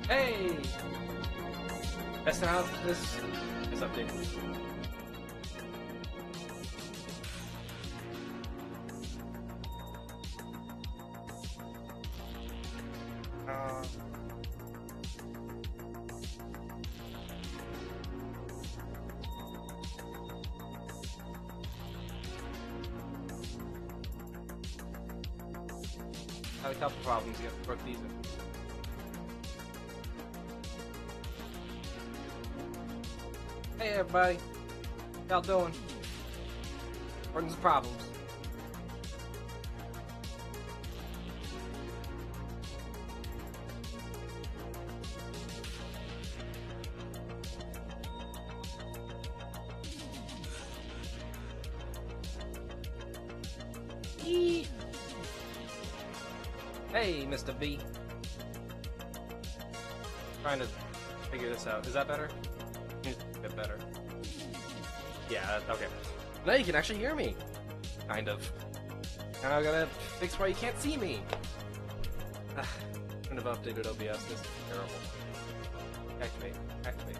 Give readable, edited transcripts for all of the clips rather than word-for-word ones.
Hey! Testing out this update. Uh, Had a couple problems getting broke these in. Hey everybody, how y'all doing? What are the problems? Eee. Hey, Mr. V. Trying to figure this out. Is that better? A bit better. Yeah, okay. Now you can actually hear me. Kind of. Now I gotta fix why you can't see me. Shouldn't have updated OBS. This is terrible. Activate. Activate.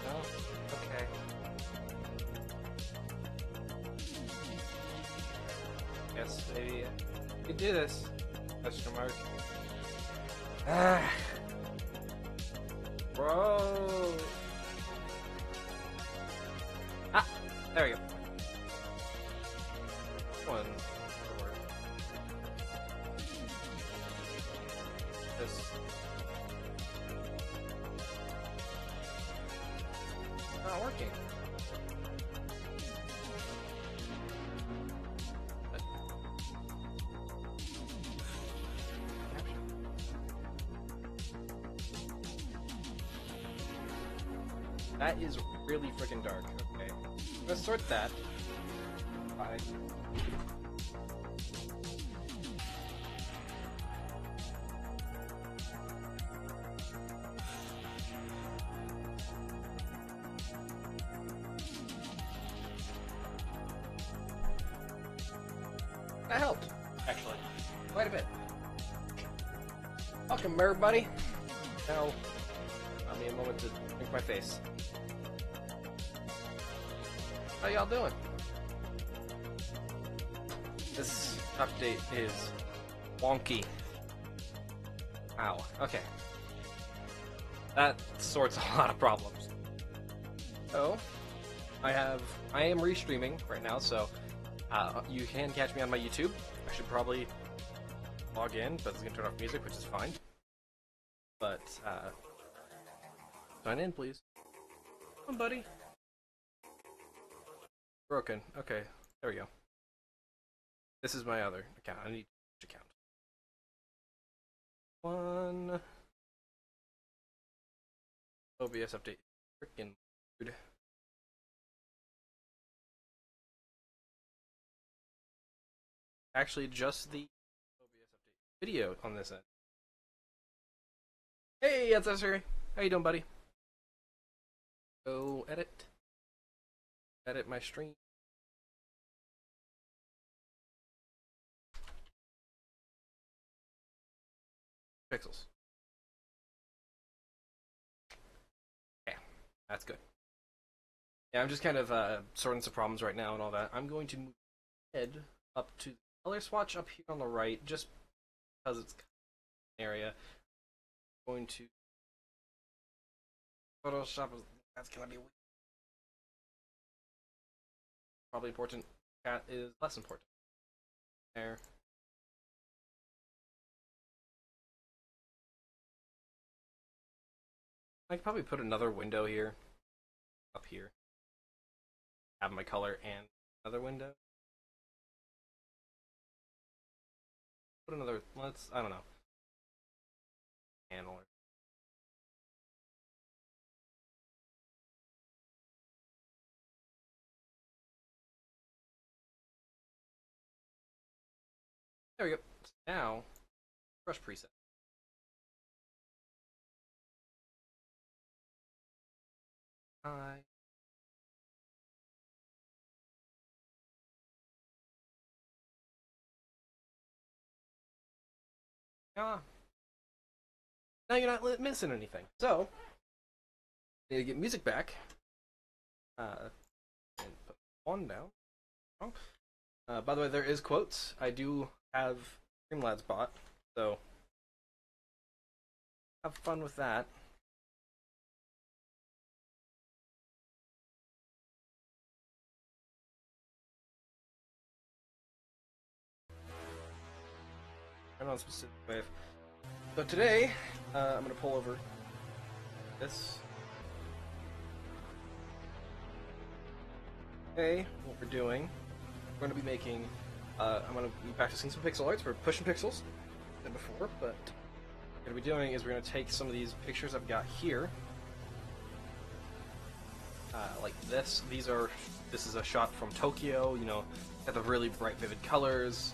Oh, okay. Guess maybe I could do this. Question mark. Ah. Bro. Ah, there we go. One. This. Not working. That is really freaking dark. Okay. Let's sort that. Bye. That helped, actually. Quite a bit. Welcome, everybody. Now, allow me a moment to drink my face. How y'all doing? This update is wonky. Ow. Okay. That sorts a lot of problems. So, I am restreaming right now, so you can catch me on my YouTube. I should probably log in, but it's gonna turn off music, which is fine. But sign in, please. Come on, buddy. Broken. Okay, there we go. This is my other account. I need an account. One. OBS update. Freaking weird. Actually, just the OBS update video on this end. Hey, it's Esri. How you doing, buddy? Go edit. Edit my stream. Pixels. Okay, that's good. Yeah, I'm just kind of sorting some problems right now and all that. I'm going to move head up to the color swatch up here on the right, just because it's an area. I'm going to Photoshop. That's gonna be weird. Probably important. Cat is less important. There. I could probably put another window here, up here. Have my color and another window. Put another. Let's. I don't know. Panel. There we go. So now, brush preset. Hi. Ah. now you're not missing anything. So, I need to get music back. And put one down. By the way, there is quotes. I do have Streamlabs bot, so have fun with that. Turn on specific wave. So today, I'm gonna pull over this. Today, what we're doing, we're gonna be making. I'm gonna be practicing some pixel arts for Pushin Pixels than before, but what we're gonna be doing is we're gonna take some of these pictures I've got here, like this. This is a shot from Tokyo. You know, got the really bright, vivid colors.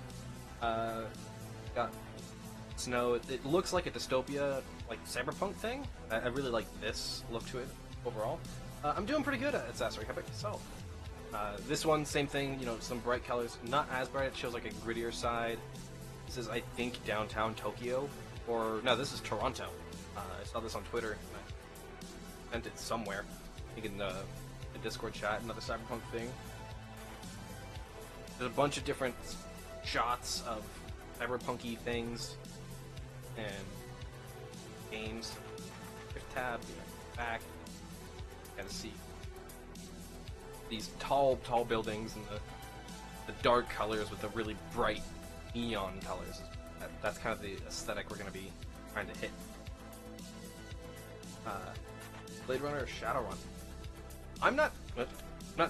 Got snow. It looks like a dystopia, like cyberpunk thing. I really like this look to it overall. I'm doing pretty good at Sasori. How about yourself? This one, same thing. You know, some bright colors. Not as bright. It shows like a grittier side. This is, I think, downtown Tokyo, or no, this is Toronto. I saw this on Twitter. And I sent it somewhere. I think in the Discord chat. Another cyberpunk thing. There's a bunch of different shots of cyberpunky things and games. Shift tab, back. Gotta see these tall buildings and the dark colors with the really bright neon colors. That's kind of the aesthetic we're gonna be trying to hit. Blade Runner or Shadowrun? I'm not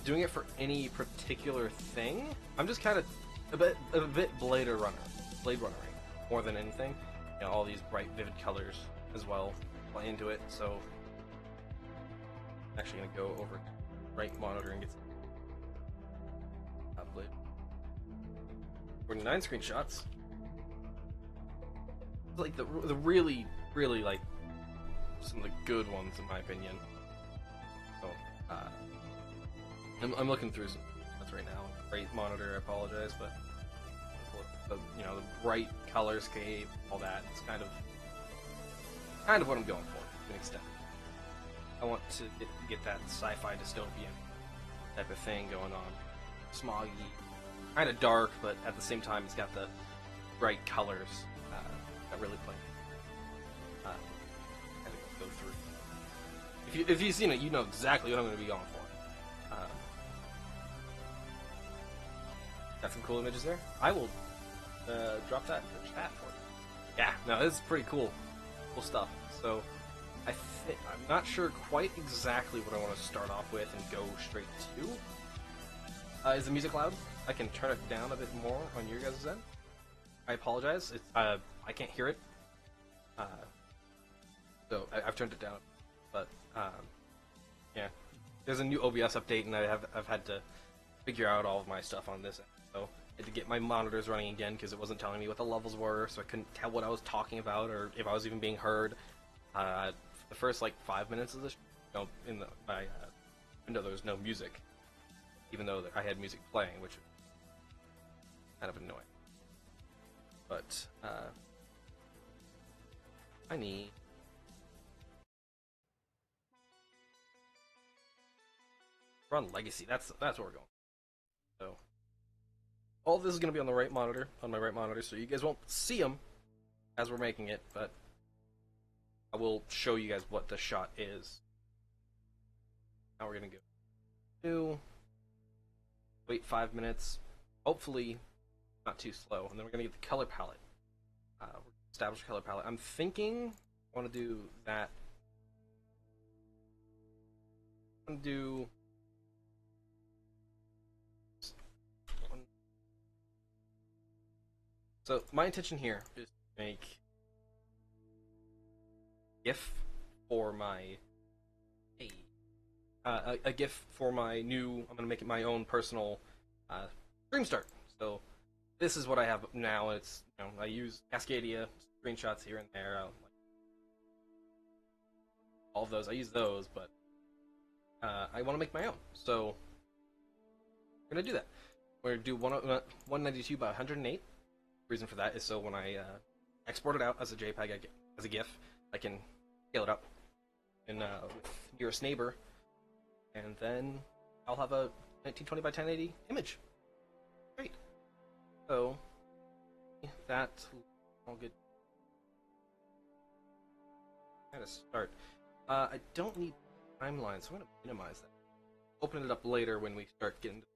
doing it for any particular thing. I'm just kind of a bit Blade Runner more than anything. You know, all these bright, vivid colors as well play into it. So I'm actually gonna go over to the right monitor and get some Blade. 49 screenshots. Like the really like some of the good ones in my opinion. So I'm looking through some that's right now. Great monitor. I apologize, but you know, the bright color scape, all that. It's kind of what I'm going for to an extent. I want to get that sci-fi dystopian type of thing going on. Smoggy, kind of dark, but at the same time, it's got the bright colors that really play. Kind of go through. If you've seen it, you know exactly what I'm going to be going for. Got some cool images there. I will drop that in the chat for you. Yeah, no, this is pretty cool stuff. So, I'm not sure quite exactly what I want to start off with and go straight to. Is the music loud? I can turn it down a bit more on your guys' end. I apologize. I can't hear it. So I've turned it down, but yeah, there's a new OBS update, and I've had to figure out all of my stuff on this end. So I had to get my monitors running again because it wasn't telling me what the levels were, so I couldn't tell what I was talking about or if I was even being heard. The first like 5 minutes of this, in my window there was no music, even though I had music playing, which was kind of annoying. But I need run Legacy. That's where we're going. So all of this is going to be on the right monitor, on my right monitor, so you guys won't see them as we're making it, but I will show you guys what the shot is. Now we're going to go new, wait 5 minutes, hopefully not too slow, and then we're going to get the color palette. Establish color palette. I'm thinking I want to do that. I'm going to do so my intention here is to make GIF for my a GIF for my new. I'm gonna make it my own personal stream start. So this is what I have now. It's I use Cascadia screenshots here and there. All of those I use those, but I want to make my own. So we're gonna do that. We're gonna do 192 by 108. Reason for that is so when I export it out as a JPEG, as a GIF, I can scale it up in with nearest neighbor, and then I'll have a 1920 by 1080 image. Great. So that's all good. How to start? I don't need timeline, so I'm gonna minimize that. Open it up later when we start getting to it.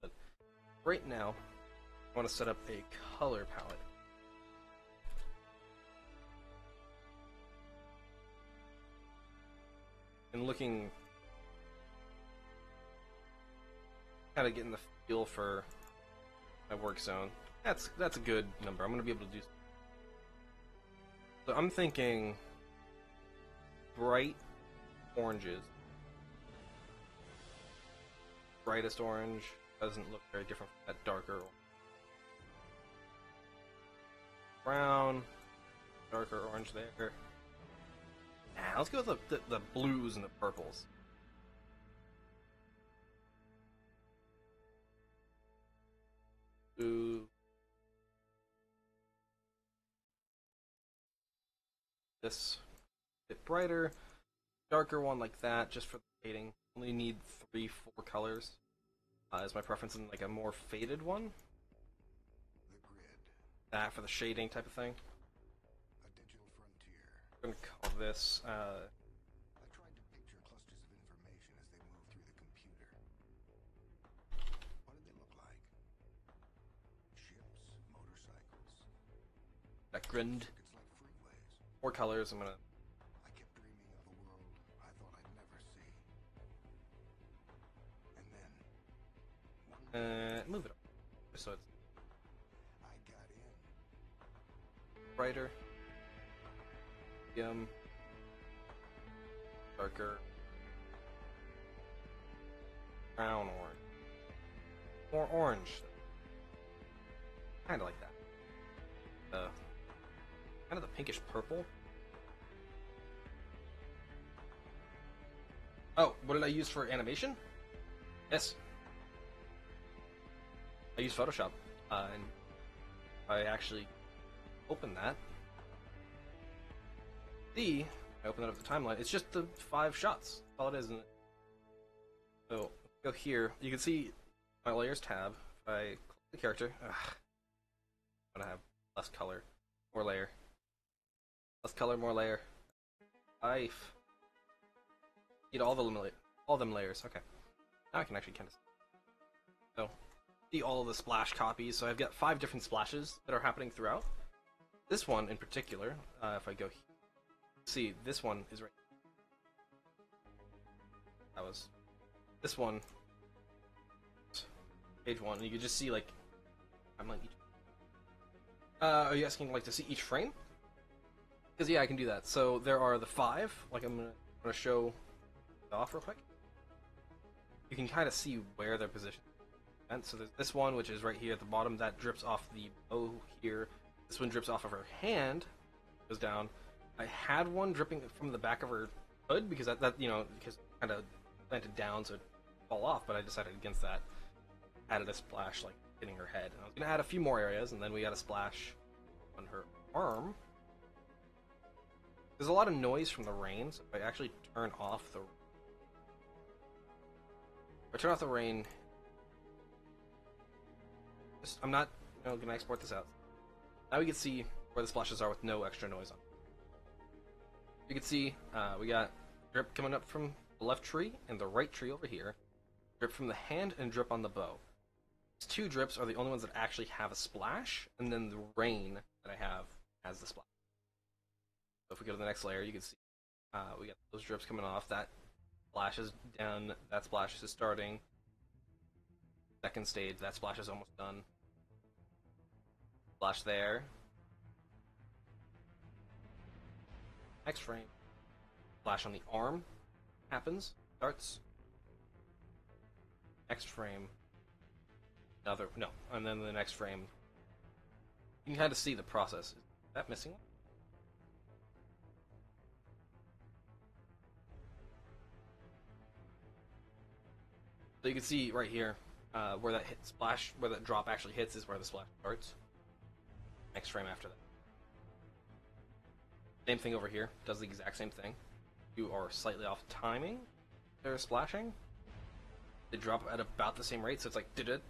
But right now, I want to set up a color palette. And looking, kind of getting the feel for my work zone. That's a good number. I'm gonna be able to do. So I'm thinking bright oranges. Brightest orange doesn't look very different from that darker brown, darker orange there. Nah, let's go with the blues and the purples. Ooh. This a bit brighter, darker one like that, just for the shading. Only need 3-4 colors. Is my preference in like a more faded one? That for the shading type of thing. A digital frontier. I'm gonna call this. I tried to picture clusters of information as they move through the computer. What did they look like? Ships, motorcycles. That grinned. It's like freeways. 4 colors. I'm gonna. I kept dreaming of the world I thought I'd never see. And then one Move it up so it's I got in. brighter, medium, darker, brown orange, more orange. Kind of like that. Kind of the pinkish purple. Oh, what did I use for animation? Yes. I used Photoshop, and I actually opened that. I open it up the timeline. It's just the 5 shots. That's all it is, isn't it? So, go here. You can see my layers tab. If I click the character, I'm gonna have less color, more layer. Less color, more layer. Life. Need all them layers. Okay. Now I can actually kind of so see all of the splash copies. So I've got 5 different splashes that are happening throughout. This one in particular, if I go here, see this one is right. That was this one. Page 1, and you can just see like I'm like each. Are you asking like to see each frame? Because yeah, I can do that. So there are the 5. Like I'm gonna show it off real quick. You can kind of see where they're positioned. And so there's this one, which is right here at the bottom. That drips off the bow here. This one drips off of her hand, goes down. I had one dripping from the back of her hood because that you know because it kind of planted down so it fall off. But I decided against that. Added a splash like hitting her head. And I was gonna add a few more areas, and then we got a splash on her arm. There's a lot of noise from the rain, so if I actually turn off the rain. I'm not gonna export this out. Now we can see where the splashes are with no extra noise on. You can see we got drip coming up from the left tree and the right tree over here. Drip from the hand and drip on the bow. These 2 drips are the only ones that actually have a splash, and then the rain that I have has the splash. So if we go to the next layer, you can see we got those drips coming off. That splash is done. That splash is starting. Second stage, that splash is almost done. Splash there. Next frame. Splash on the arm happens. Starts. Next frame. And then the next frame. You can kind of see the process. Is that missing one? So you can see right here where that splash, where that drop actually hits, is where the splash starts. Next frame after that. Same thing over here. Does the exact same thing. You are slightly off timing. They're splashing. They drop at about the same rate, so it's like did it.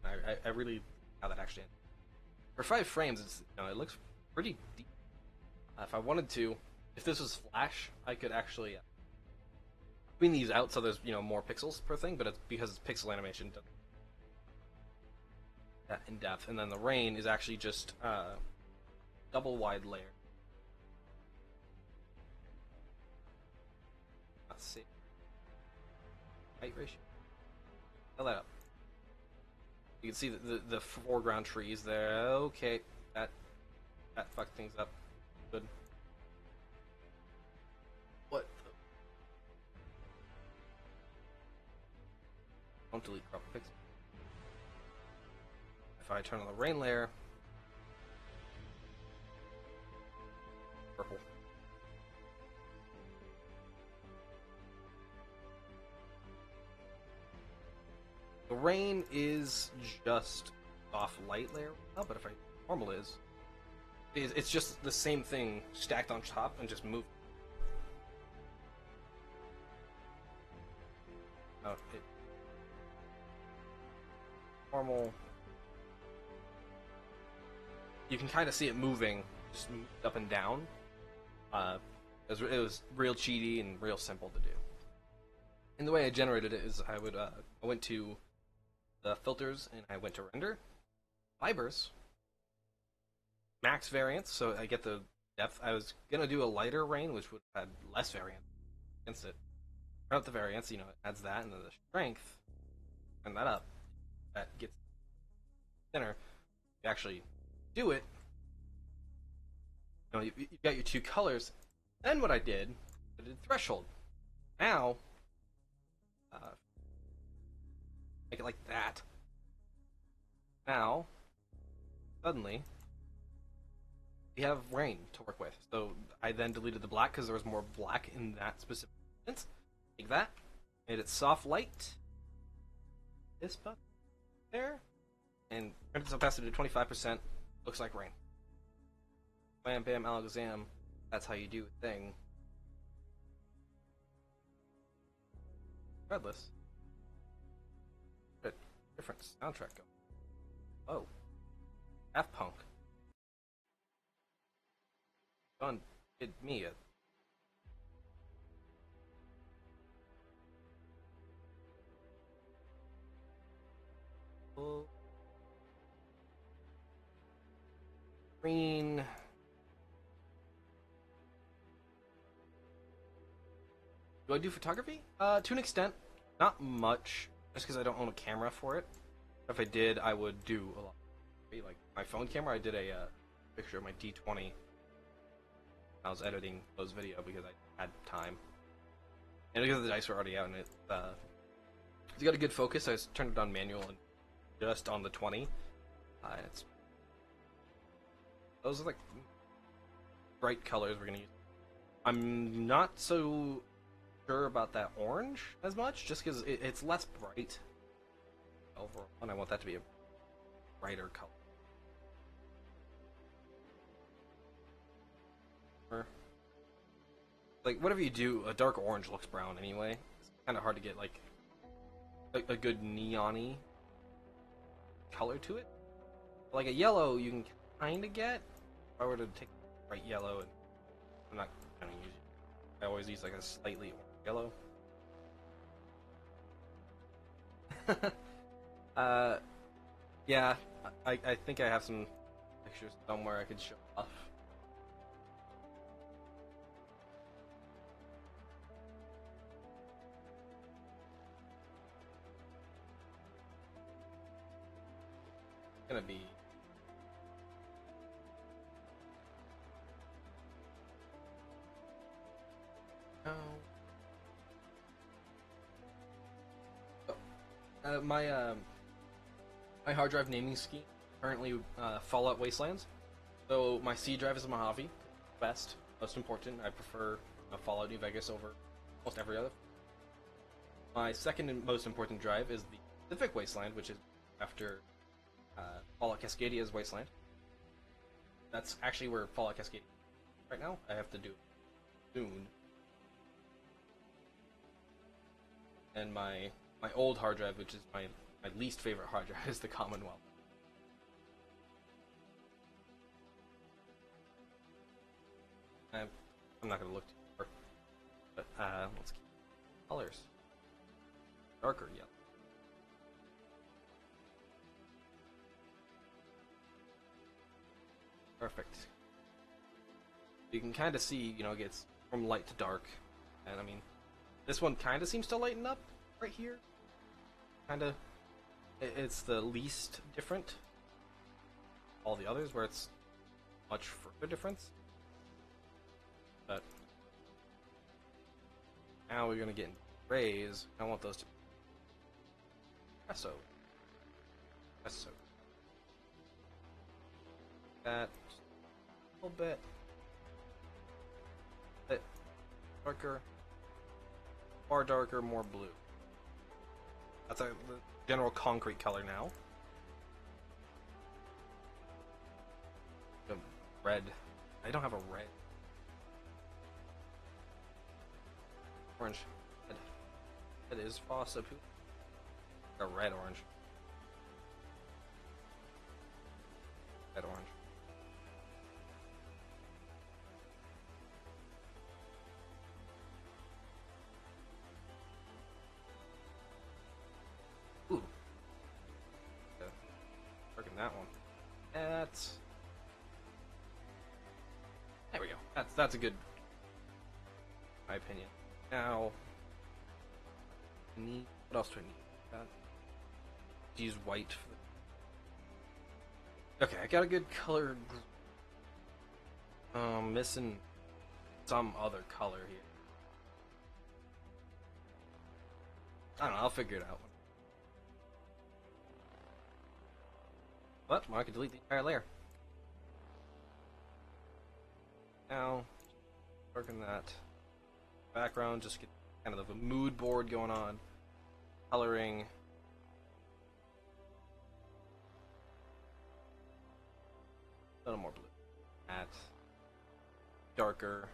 I really how that actually ends. For 5 frames, it's it looks pretty deep. If I wanted to, if this was Flash, I could actually clean these out so there's more pixels per thing, but it's because it's pixel animation that in depth. And then the rain is actually just double wide layer. Let's see. Height ratio. Fill that up. You can see the foreground trees there. Okay, that fucked things up. Good. What? Don't delete crop pixel. If I turn on the rain layer, purple. The rain is just off light layer, but if I normal it's just the same thing stacked on top and just move. Oh, normal. You can kind of see it moving, just up and down. It was real cheaty and real simple to do. And the way I generated it is I went to the filters and I went to render, fibers, max variance, so I get the depth. I was gonna do a lighter rain, which would have had less variance against it. Turn up the variance, it adds that, and then the strength, turn that up, that gets thinner. You actually do it. You got your 2 colors. Then what I did threshold. Now, make it like that. Now, suddenly, we have rain to work with. So I then deleted the black because there was more black in that specific instance. Take that, made it soft light. This button there, and turned its opacity to 25%. Looks like rain. Bam, bam, alakazam. That's how you do a thing. Regardless. Different soundtrack going. Oh. Daft Punk. Done did me a green. Do I do photography? To an extent. Not much. Just because I don't own a camera for it. If I did, I would do a lot. Like my phone camera, I did a picture of my D20. I was editing those video because I had time. And because the dice were already out and it's got a good focus, I just turned it on manual and just on the 20. Those are like bright colors we're gonna use. I'm not so sure about that orange as much, just because it's less bright overall, and I want that to be a brighter color. Like whatever you do, a dark orange looks brown anyway. It's kind of hard to get like a good neon-y color to it. Like a yellow, you can kind of get. If I were to take bright yellow, and I'm not gonna use it. I always use like a slightly orange yellow. Yeah, I think I have some pictures somewhere I could show off. It's gonna be my hard drive naming scheme currently Fallout Wastelands. So my C drive is a Mojave, best, most important. I prefer Fallout New Vegas over almost every other. My second and most important drive is the Pacific Wasteland, which is after Fallout Cascadia's Wasteland. That's actually where Fallout Cascadia. right now. I have to do it soon. And my old hard drive, which is my least favorite hard drive, is the Commonwealth. I'm not gonna look too far, but let's keep colors darker yellow. Perfect. You can kind of see, you know, it gets from light to dark, and I mean, this one kind of seems to lighten up right here. Kind of, it's the least different. All the others where it's much further difference. But now we're gonna get into rays. I want those to espresso. Espresso. That a little bit darker, far darker, more blue. That's the general concrete color now. The red. I don't have a red. Orange. Red. It is faucet. A red orange. Red orange. Ooh. Working that one. That's. There we go. That's a good. My opinion. Now. What else do I need? Use white. Okay, I got a good color. Missing some other color here. I don't know. I'll figure it out. But I can delete the entire layer. Now, working that background, just get kind of a mood board going on. Coloring. A little more blue. That. Darker.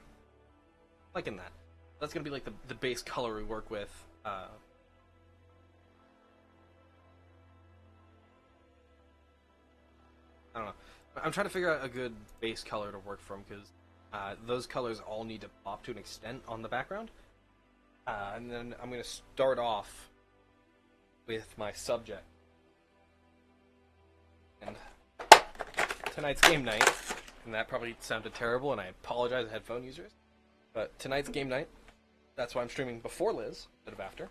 Liking that. That's gonna be like the base color we work with. I don't know. I'm trying to figure out a good base color to work from because those colors all need to pop to an extent on the background. And then I'm going to start off with my subject. And tonight's game night, and that probably sounded terrible, and I apologize to headphone users, but tonight's game night, that's why I'm streaming before Liz, instead of after.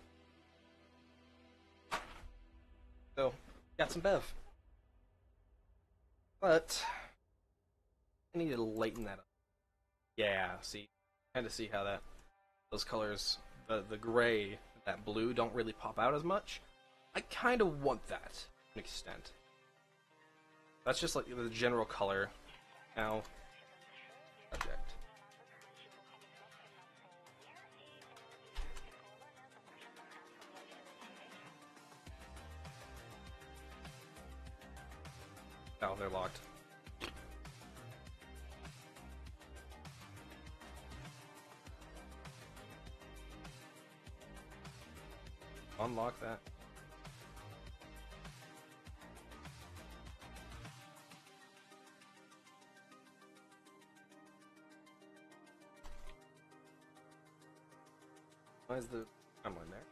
So, got some Bev. But I need to lighten that up. Yeah, see, kind of see how those colors, the gray, that blue, don't really pop out as much. I kind of want that to an extent. That's just like the general color. Now, subject. Oh, they're locked. Unlock that. Why is the timeline there?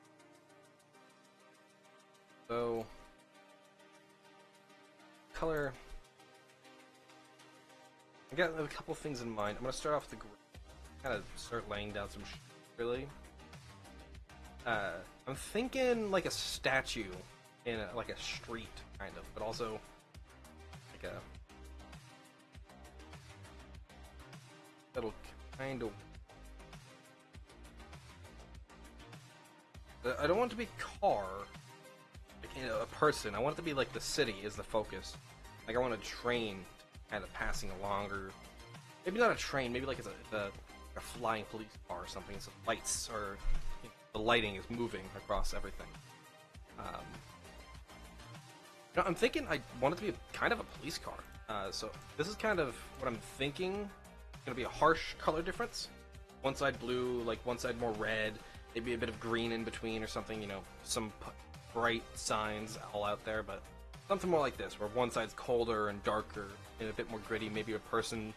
So, color. I got a couple things in mind. I'm gonna start off with the gray. Kind of start laying down some really. I'm thinking like a statue in like a street, kind of, but also like a little kind of. I don't want it to be a car, like, you know, a person. I want it to be like the city is the focus. Like I want a train kind of passing along, or maybe not a train. Maybe like it's a flying police car or something. So lights or you know, the lighting is moving across everything. You know, I'm thinking I want it to be kind of a police car. So this is kind of what I'm thinking gonna be a harsh color difference. One side blue, like one side more red, maybe a bit of green in between or something, you know, some bright signs all out there, but something more like this, where one side's colder and darker and a bit more gritty, maybe a person,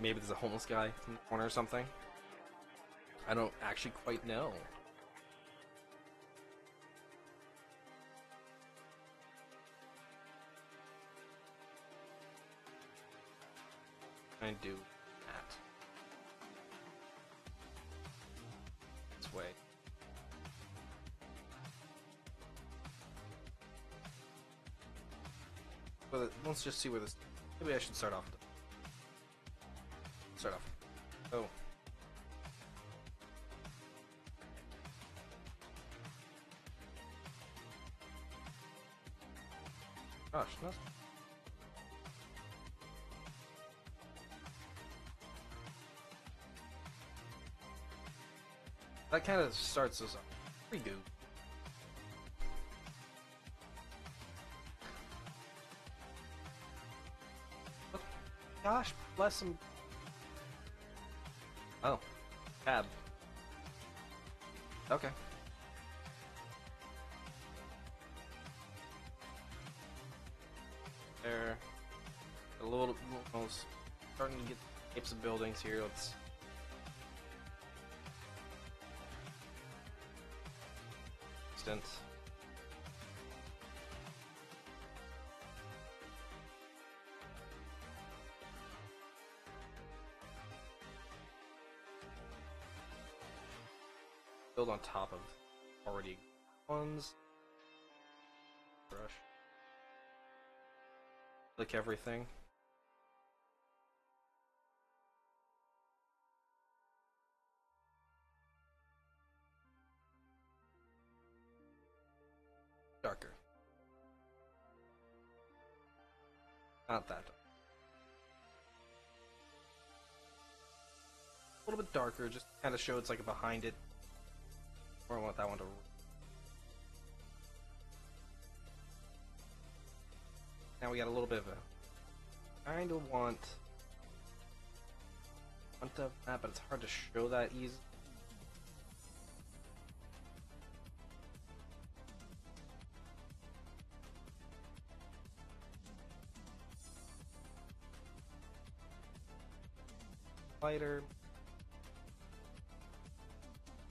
maybe there's a homeless guy in the corner or something. I don't actually quite know. I do that. This way. But let's just see where this. Maybe I should start off. Oh. Gosh, no. That kind of starts as a redo. Gosh, bless him. Oh, tab. Okay. There. A little, almost starting to get shapes of buildings here. Let's. Distance. Build on top of already ones. Brush. Click everything. Darker. Not that dark. A little bit darker, just kind of show it's like behind it. Or I want that one to. Now we got a little bit of a. Kind of want of that, but it's hard to show that easy. Lighter.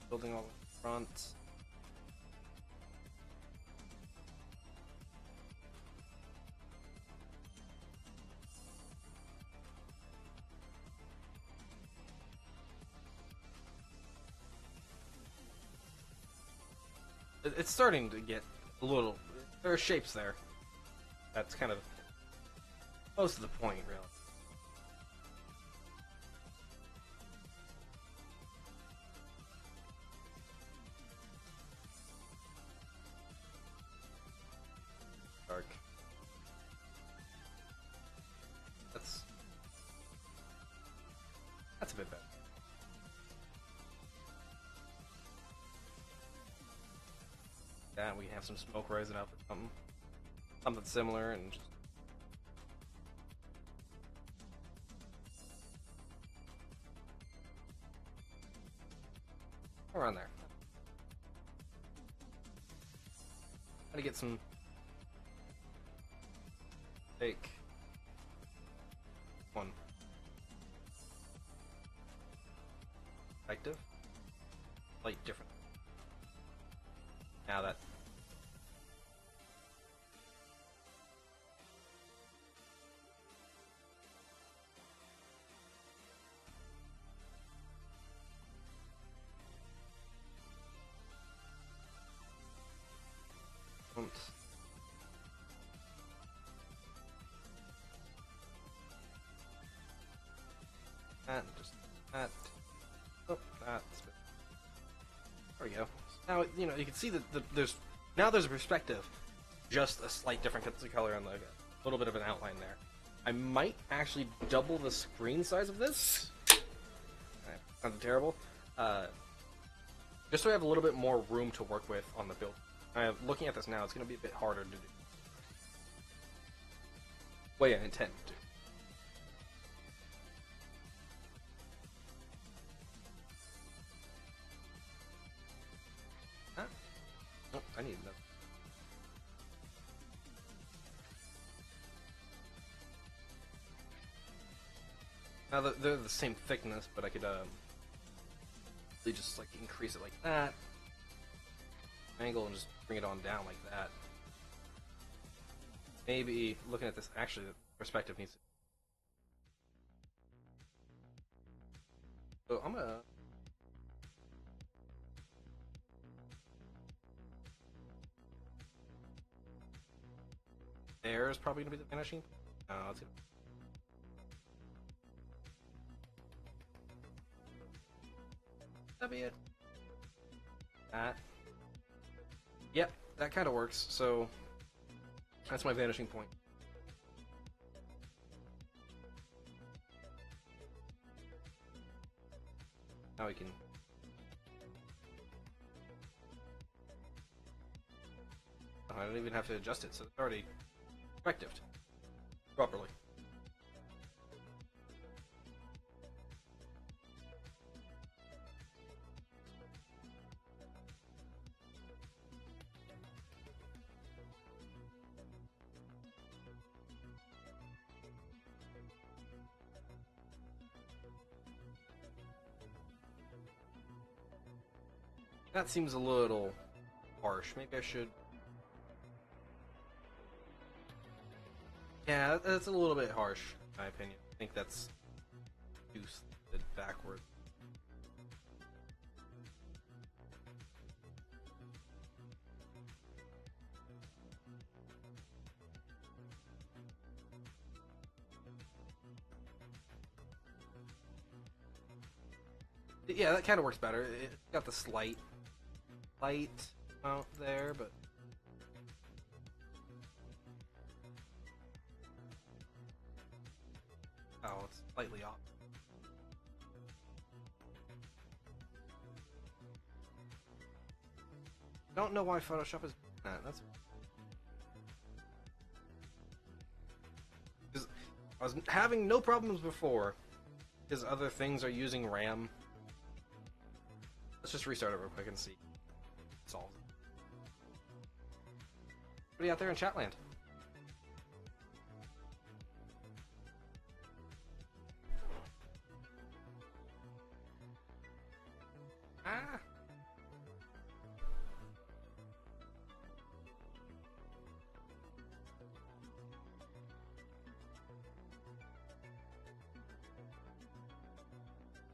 Building all the fronts. It's starting to get a little. There are shapes there. That's kind of most of the point, really. Dark. That's a bit better. That we have some smoke rising up or something similar, and just around there. Try to get some fake one effective, light different. Now that. And just that. Oh, that's. There we go. Now you know you can see that there's a perspective, just a slight different color and like a little bit of an outline there. I might actually double the screen size of this. Sounds terrible. Just so I have a little bit more room to work with on the build. Looking at this now, it's going to be a bit harder to do. Way I intend to. I need them. Now they're the same thickness, but I could really just like increase it like that, angle, and just bring it on down like that. Maybe looking at this, actually, the perspective needs to. So I'm gonna. There's probably gonna be the vanishing. No, it's gonna. That'd be it. That. Yep, that kind of works. So that's my vanishing point. Now we can. Oh, I don't even have to adjust it, so it's already perspectived properly. That seems a little harsh. Maybe I should. Yeah, that's a little bit harsh, in my opinion. I think that's too slid backward. Yeah, that kind of works better. It got the slight amount there, but oh, it's slightly off. Don't know why Photoshop is doing that. That's because I was having no problems before, because other things are using RAM. Let's just restart it real quick and see. Solve. Anybody out there in Chatland? Ah.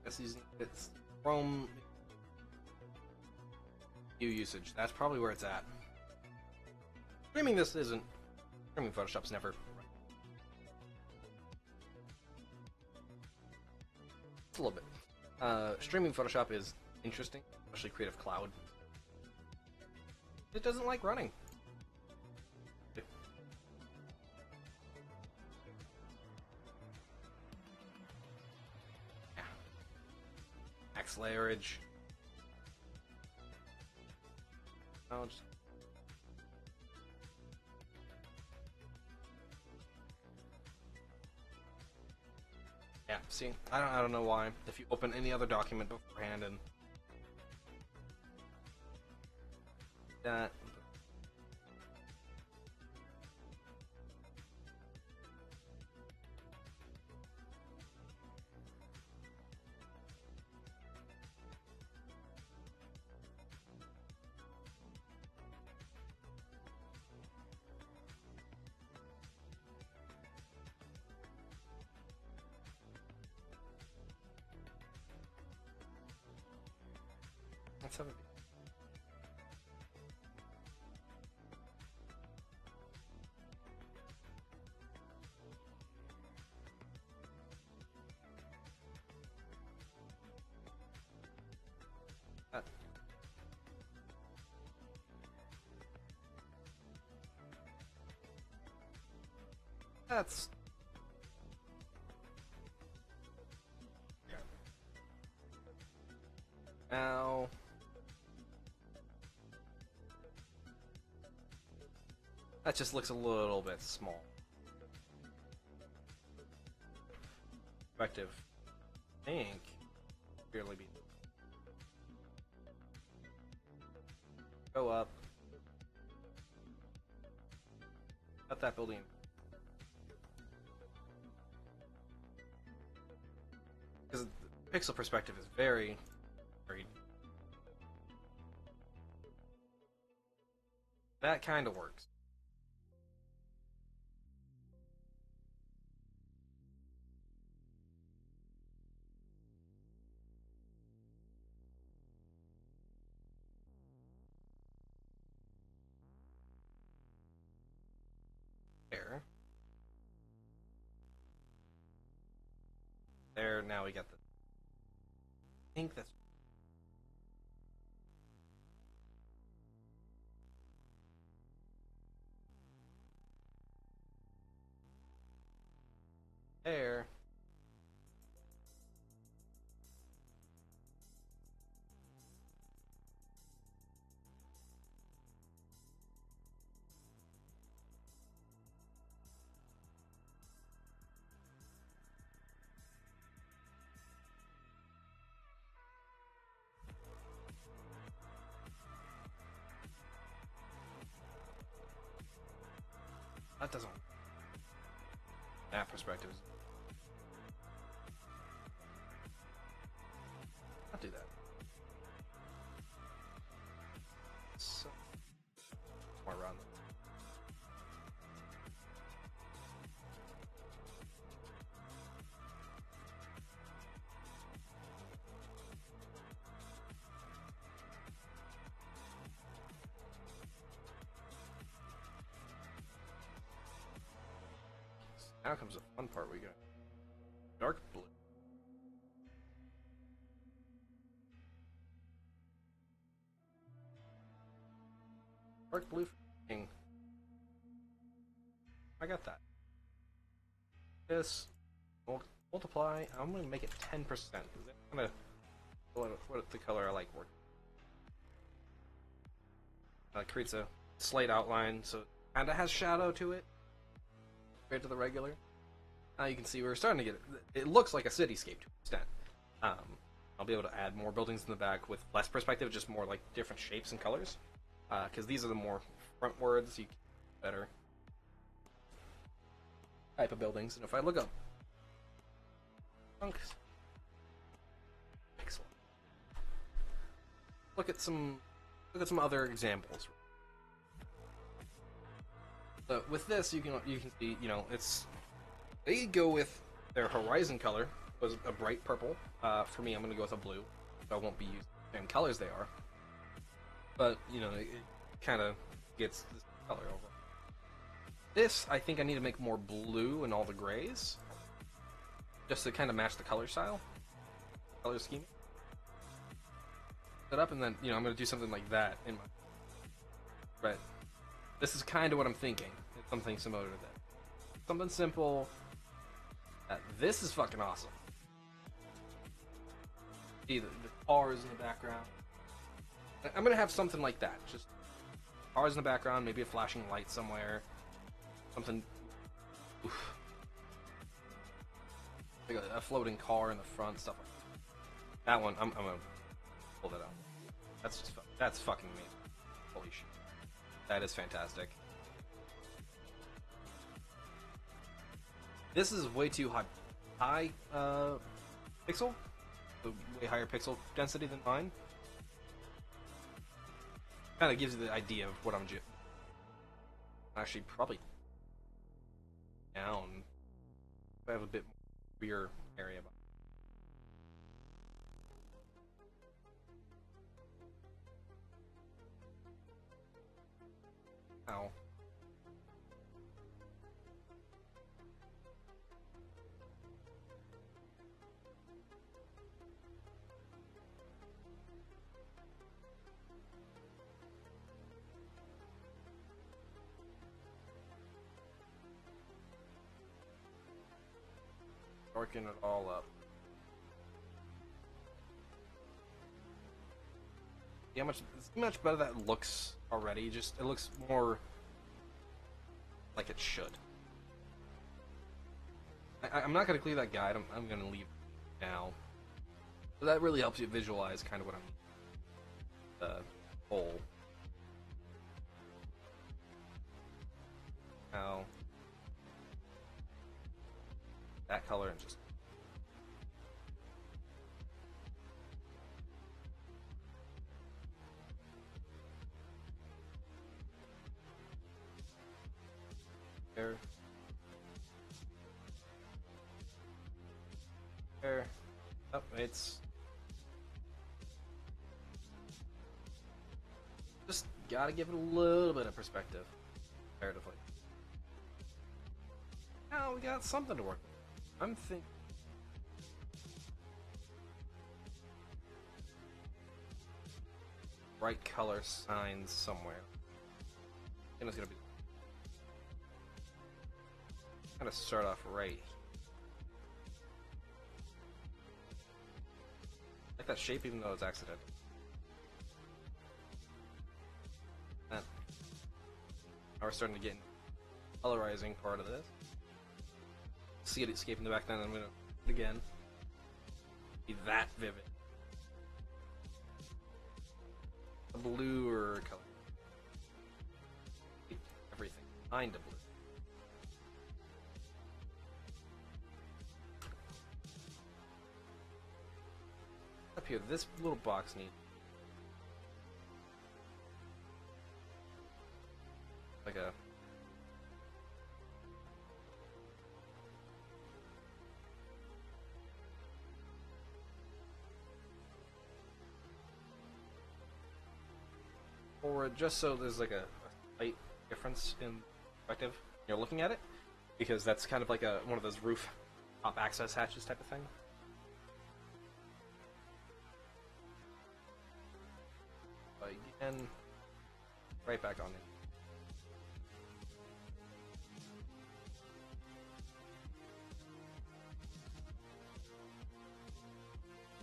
Guess it's Chrome usage. That's probably where it's at. Streaming this isn't. Streaming Photoshop's never. It's a little bit. Streaming Photoshop is interesting, especially Creative Cloud. It doesn't like running. Yeah. Max layerage. I'll just... Yeah, see, I don't know why. If you open any other document beforehand and that. Let's have a that's now. That just looks a little bit small. Perspective, I think, barely be. Go up, Cut that building. Because the pixel perspective is very, very. That kind of works. There. There, now we get the. I think that's. There. That doesn't. That perspective is. I'll do that. So. More around. Now comes the fun part. We got dark blue. Dark blue. I got that. This multiply. I'm gonna make it 10%. I'm gonna what the color I like working. Creates a slight outline, so it kind of has shadow to it compared to the regular. Now you can see we're starting to get it looks like a cityscape to an extent. I'll be able to add more buildings in the back with less perspective, just more like different shapes and colors. Because these are the more frontwards, you can better type of buildings. And if I look up chunks, pixel, look at some other examples. So with this, you can see, you know, they go with their horizon color was a bright purple. For me, I'm going to go with a blue. So I won't be using the same colors they are. But, you know, it kind of gets this color over. This, I think I need to make more blue in all the grays. Just to kind of match the color style. Color scheme. Set up, and then, you know, I'm going to do something like that in my... But this is kind of what I'm thinking. It's something similar to that. Something simple. This is fucking awesome. See the cars in the background. I'm gonna have something like that. Just cars in the background, maybe a flashing light somewhere. Something. Oof. Like a floating car in the front, stuff like that. That one, I'm gonna pull that out. That's just that's fucking amazing. Holy shit. That is fantastic. This is way too high pixel, so way higher pixel density than mine. Kind of gives you the idea of what I'm doing. Actually, probably down. I have a bit more rear area. Ow. Working it all up. See how much better that looks already. Just it looks more like it should. I'm not gonna clear that guide. I'm gonna leave now. So that really helps you visualize kind of what I'm the whole. Now. There. There. Oh, it's just gotta give it a little bit of perspective, comparatively. Now we got something to work with. I'm thinking. Bright color signs somewhere. I think it's gonna be. Kind of start off right. I like that shape, even though it's accidental. And now we're starting to get colorizing part of this. See it escaping the background, and I'm gonna do it again. Be that vivid. A bluer color. Everything kind of blue. Up here, this little box needs like a or just so there's like a slight difference in perspective when you're looking at it, because that's kind of like a one of those roof top access hatches type of thing. Again, right back on it.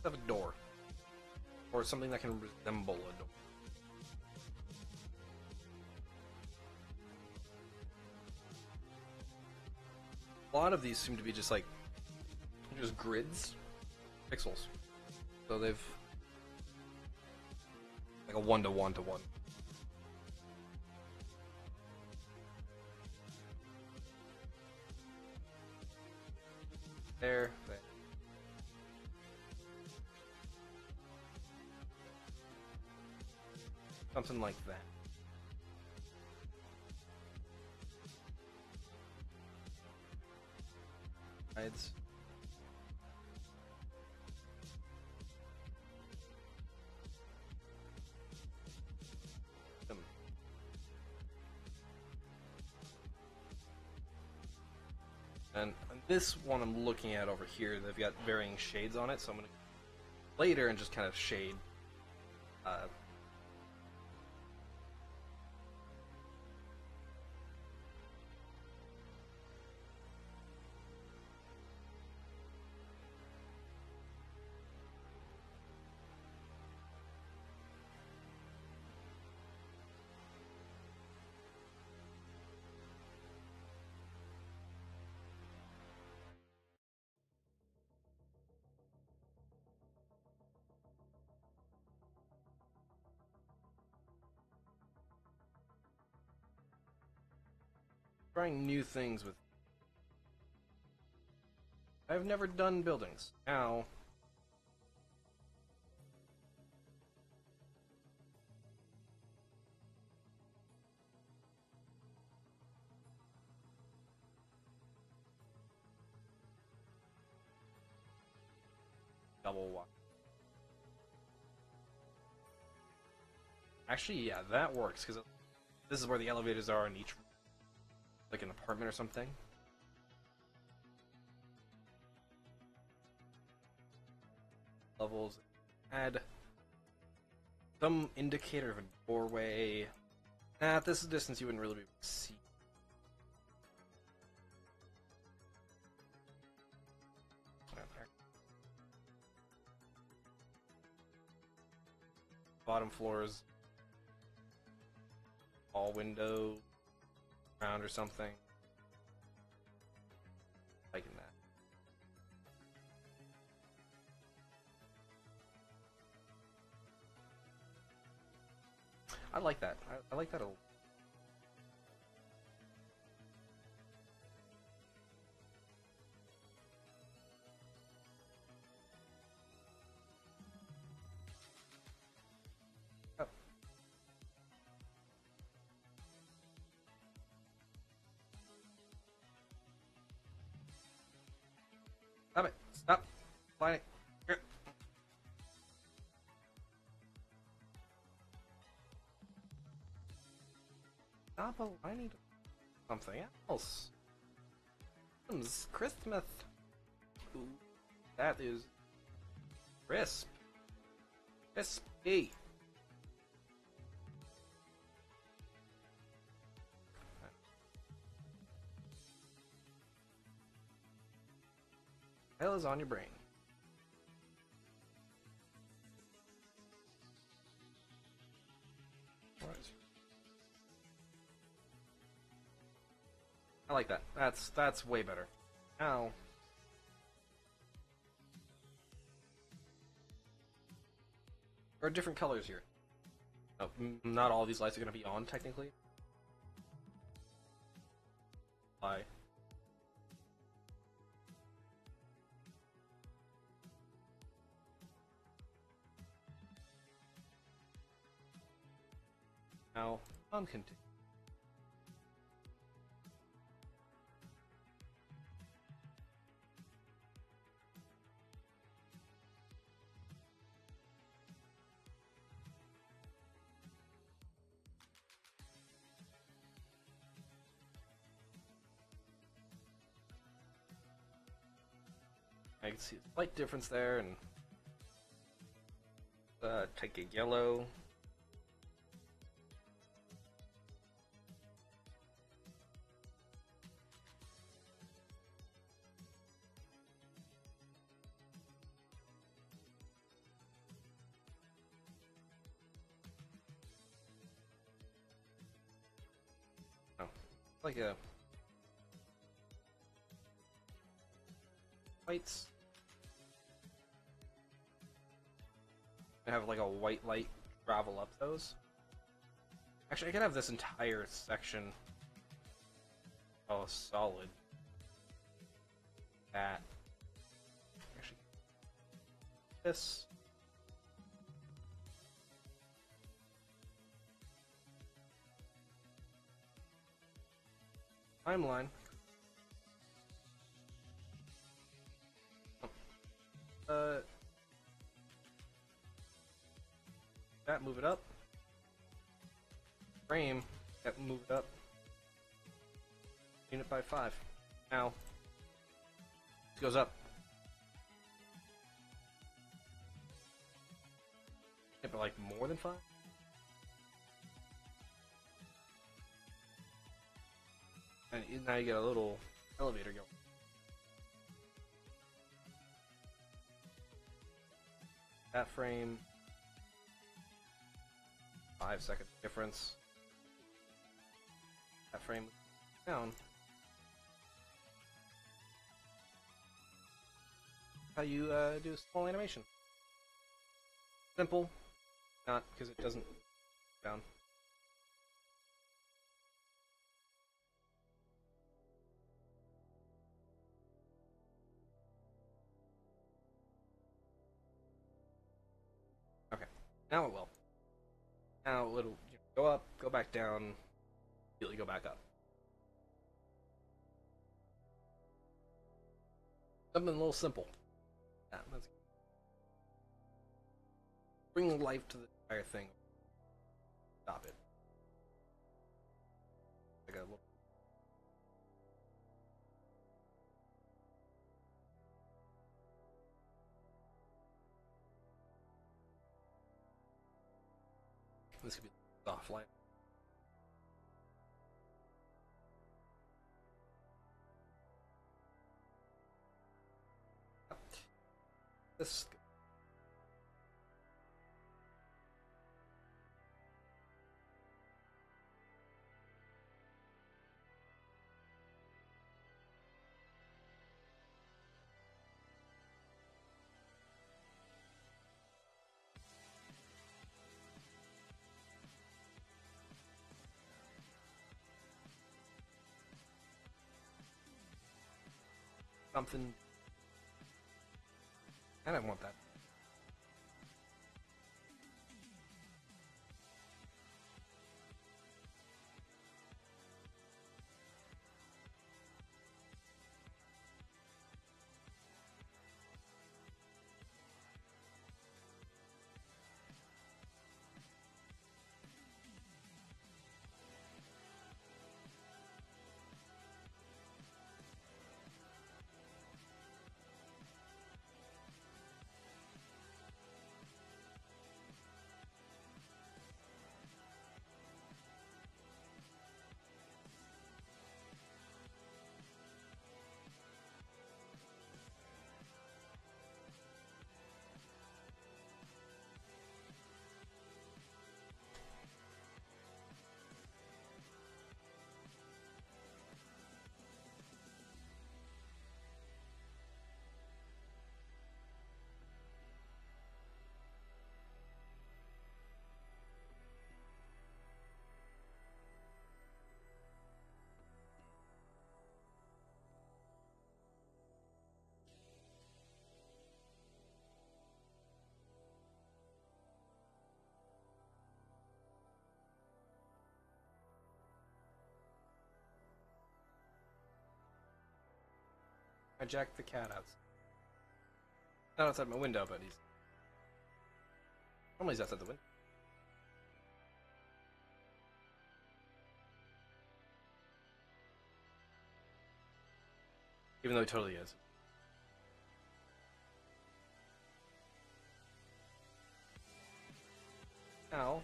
Have a door, or something that can resemble a door. A lot of these seem to be just like just grids, pixels. So they've like a 1-to-1 to 1. There. Something like that. Sides. And this one I'm looking at over here, they've got varying shades on it, so I'm going to later and just kind of shade trying new things with. I've never done buildings. Now, double walk. Actually, yeah, that works because this is where the elevators are in each, like an apartment or something. Levels. Add some indicator of a doorway. At this distance, you wouldn't really be able to see. Bottom floors, all window, round or something. Liking that. I like that. I like that a lot. Oh. Stop it! Stop! Flying. Stop aligning to something else. Christmas. Ooh, that is crisp. Crispy. Hell is on your brain. I like that. That's way better. Now, there are different colors here. Oh, not all these lights are going to be on technically. Why? Now, on continue. I can see a slight difference there, and take a yellow. Oh, like a whites. I have like a white light travel up those. Actually, I could have this entire section. Oh, solid. That. Actually, this. Timeline. That, move it up. Frame, that, move it up. Unit by 5. Now, it goes up. Yeah, but like more than 5? And now you get a little elevator going. That frame, 5-second difference. That frame down. How you do small animation. Simple, not because it doesn't down. Okay, now it will. Now it'll go up, go back down, immediately go back up. Something a little simple. Yeah, that's good. Bring life to the entire thing. Stop it. I got a little. This could be offline. This. Something. I don't want that. I jacked the cat out. Not outside my window, but he's... Normally he's outside the window. Even though he totally is. Ow.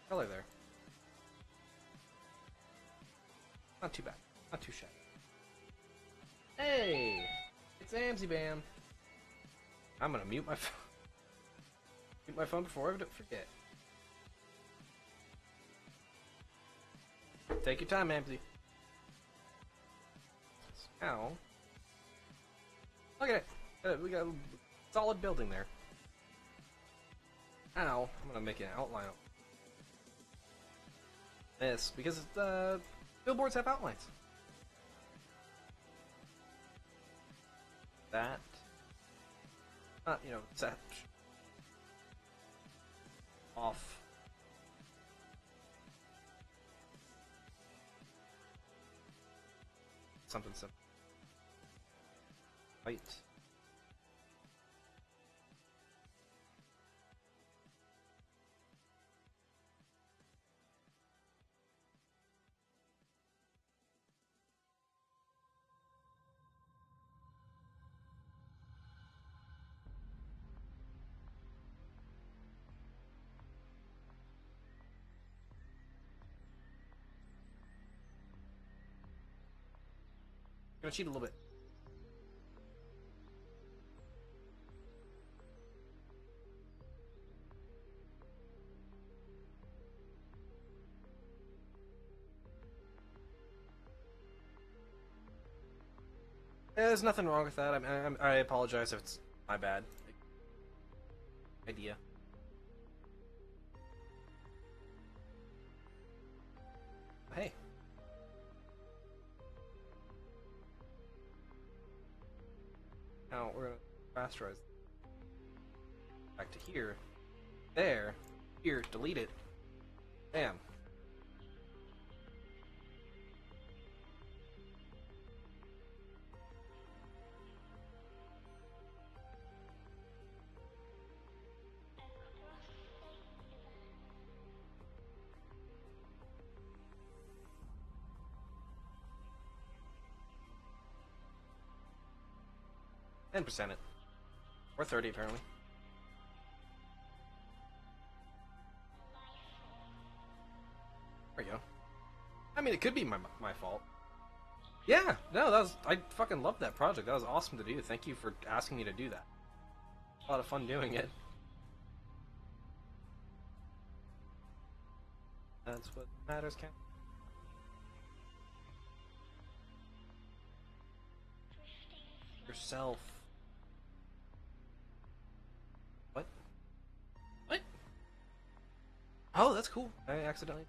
Color there. Not too bad. Not too shabby. Hey! It's Amzy Bam! I'm gonna mute my phone. Mute my phone before I forget. Take your time, Amzy. Ow. Look at it! We got a solid building there. Ow. I'm gonna make an outline of this because billboards have outlines. That. You know, set. Off. Something simple. White. Gonna cheat a little bit. There's nothing wrong with that. I apologize if it's my bad idea. Hey. Now we're gonna rasterize. Back to here. There. Here. Delete it. Bam. %it. Or 30 apparently. There we go. I mean, it could be my fault. Yeah, no, I fucking loved that project. That was awesome to do. Thank you for asking me to do that. A lot of fun doing it. That's what matters, Ken. Yourself. What? What? Oh, that's cool. I accidentally...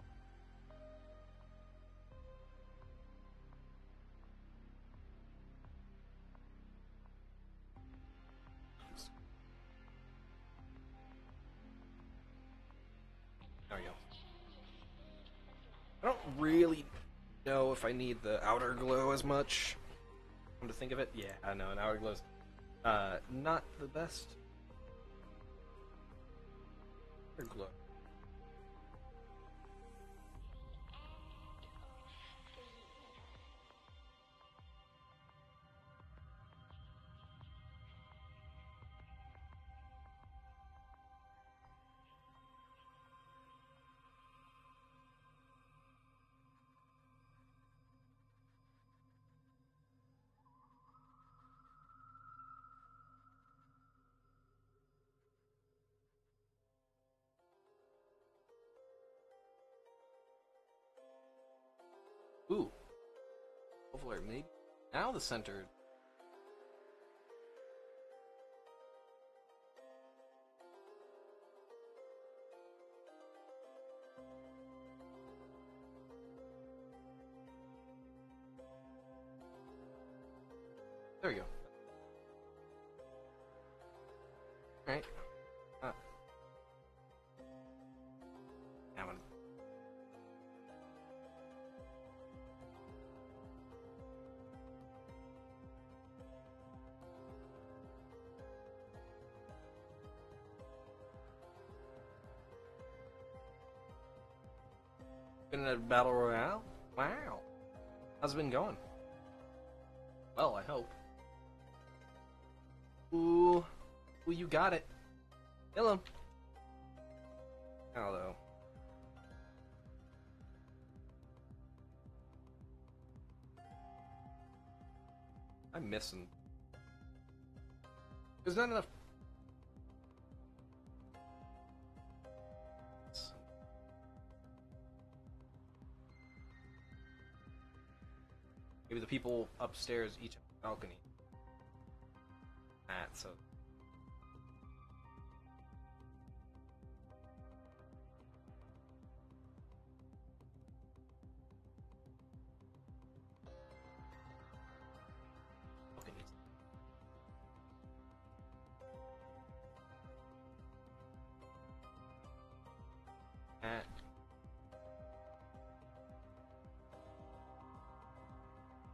There we go. I don't really know if I need the outer glow as much. Come to think of it, yeah, I know, an outer glow's not the best. Outer glow. Ooh. Hopefully, maybe. Now the center. There we go. Alright. Now Been in a battle royale? Wow. How's it been going? Well, I hope. Ooh. Ooh, you got it. Kill him. Hello. I'm missing. There's not enough. Maybe the people upstairs each have a balcony. So. Balconies.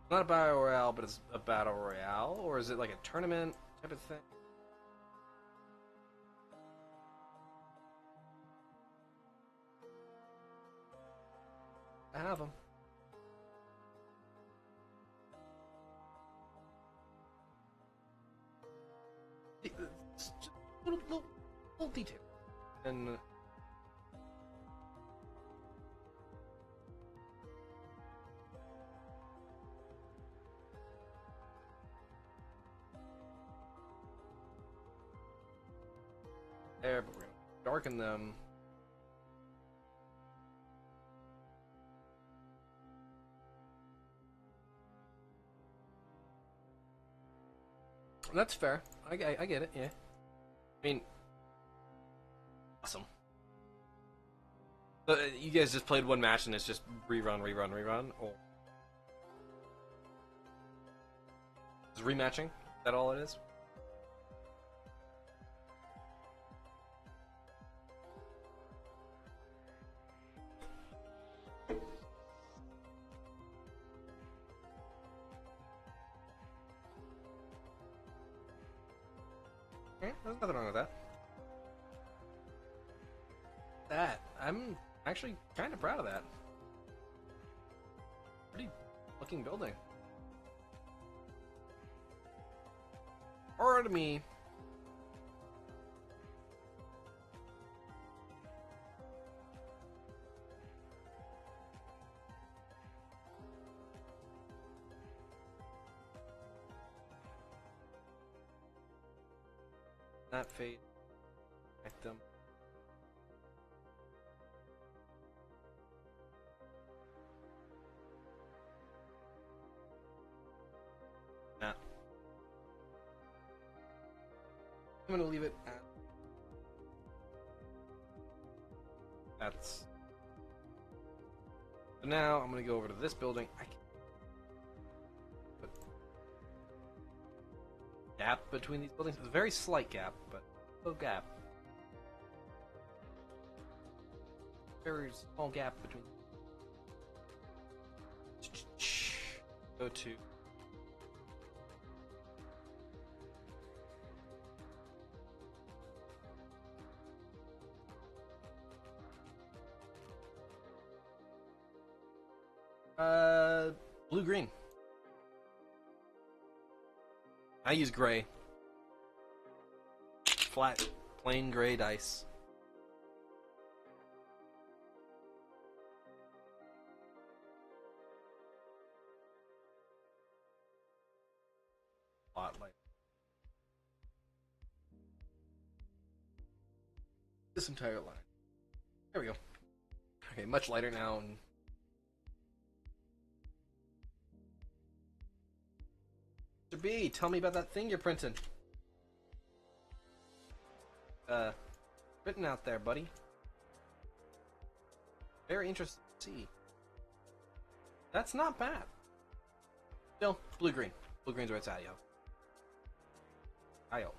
Not a battle royale, but it's a battle royale, or is it like a tournament type of thing? I have them. It's just little detail, and there, but we're gonna darken them. That's fair. I get it. Yeah. I mean, awesome. So, you guys just played one match and it's just rerun, or is rematching? Is that all it is? Okay, there's nothing wrong with that. I'm actually kind of proud of that. Pretty looking building. Or to me. Not fade. Connect them. Nah. I'm gonna leave it at that's. So now I'm gonna go over to this building. I can put gap between these buildings. It's a very slight gap, but a gap. Very small gap between. Go to. Blue green. I use gray. Flat, plain gray dice. Spotlight. This entire line. There we go. Okay, much lighter now. And Mr. B, tell me about that thing you're printing. Written out there, buddy. Very interesting to see. That's not bad. Still, blue-green. Blue-green's where it's at, yo. Ayo.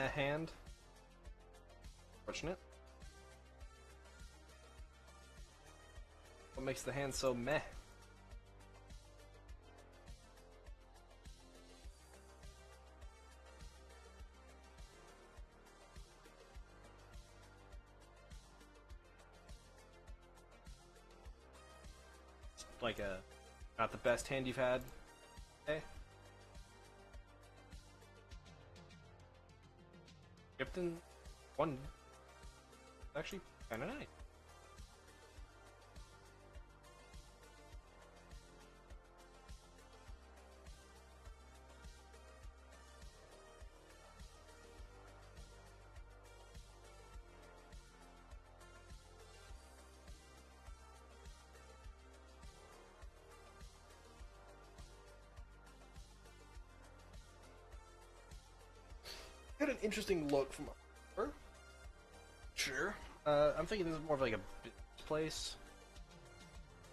hand. Fortunate. What makes the hand so meh? Like not the best hand you've had. Okay. Gifton one actually kind of nice. Got an interesting look from her. Sure. I'm thinking this is more of like a business place.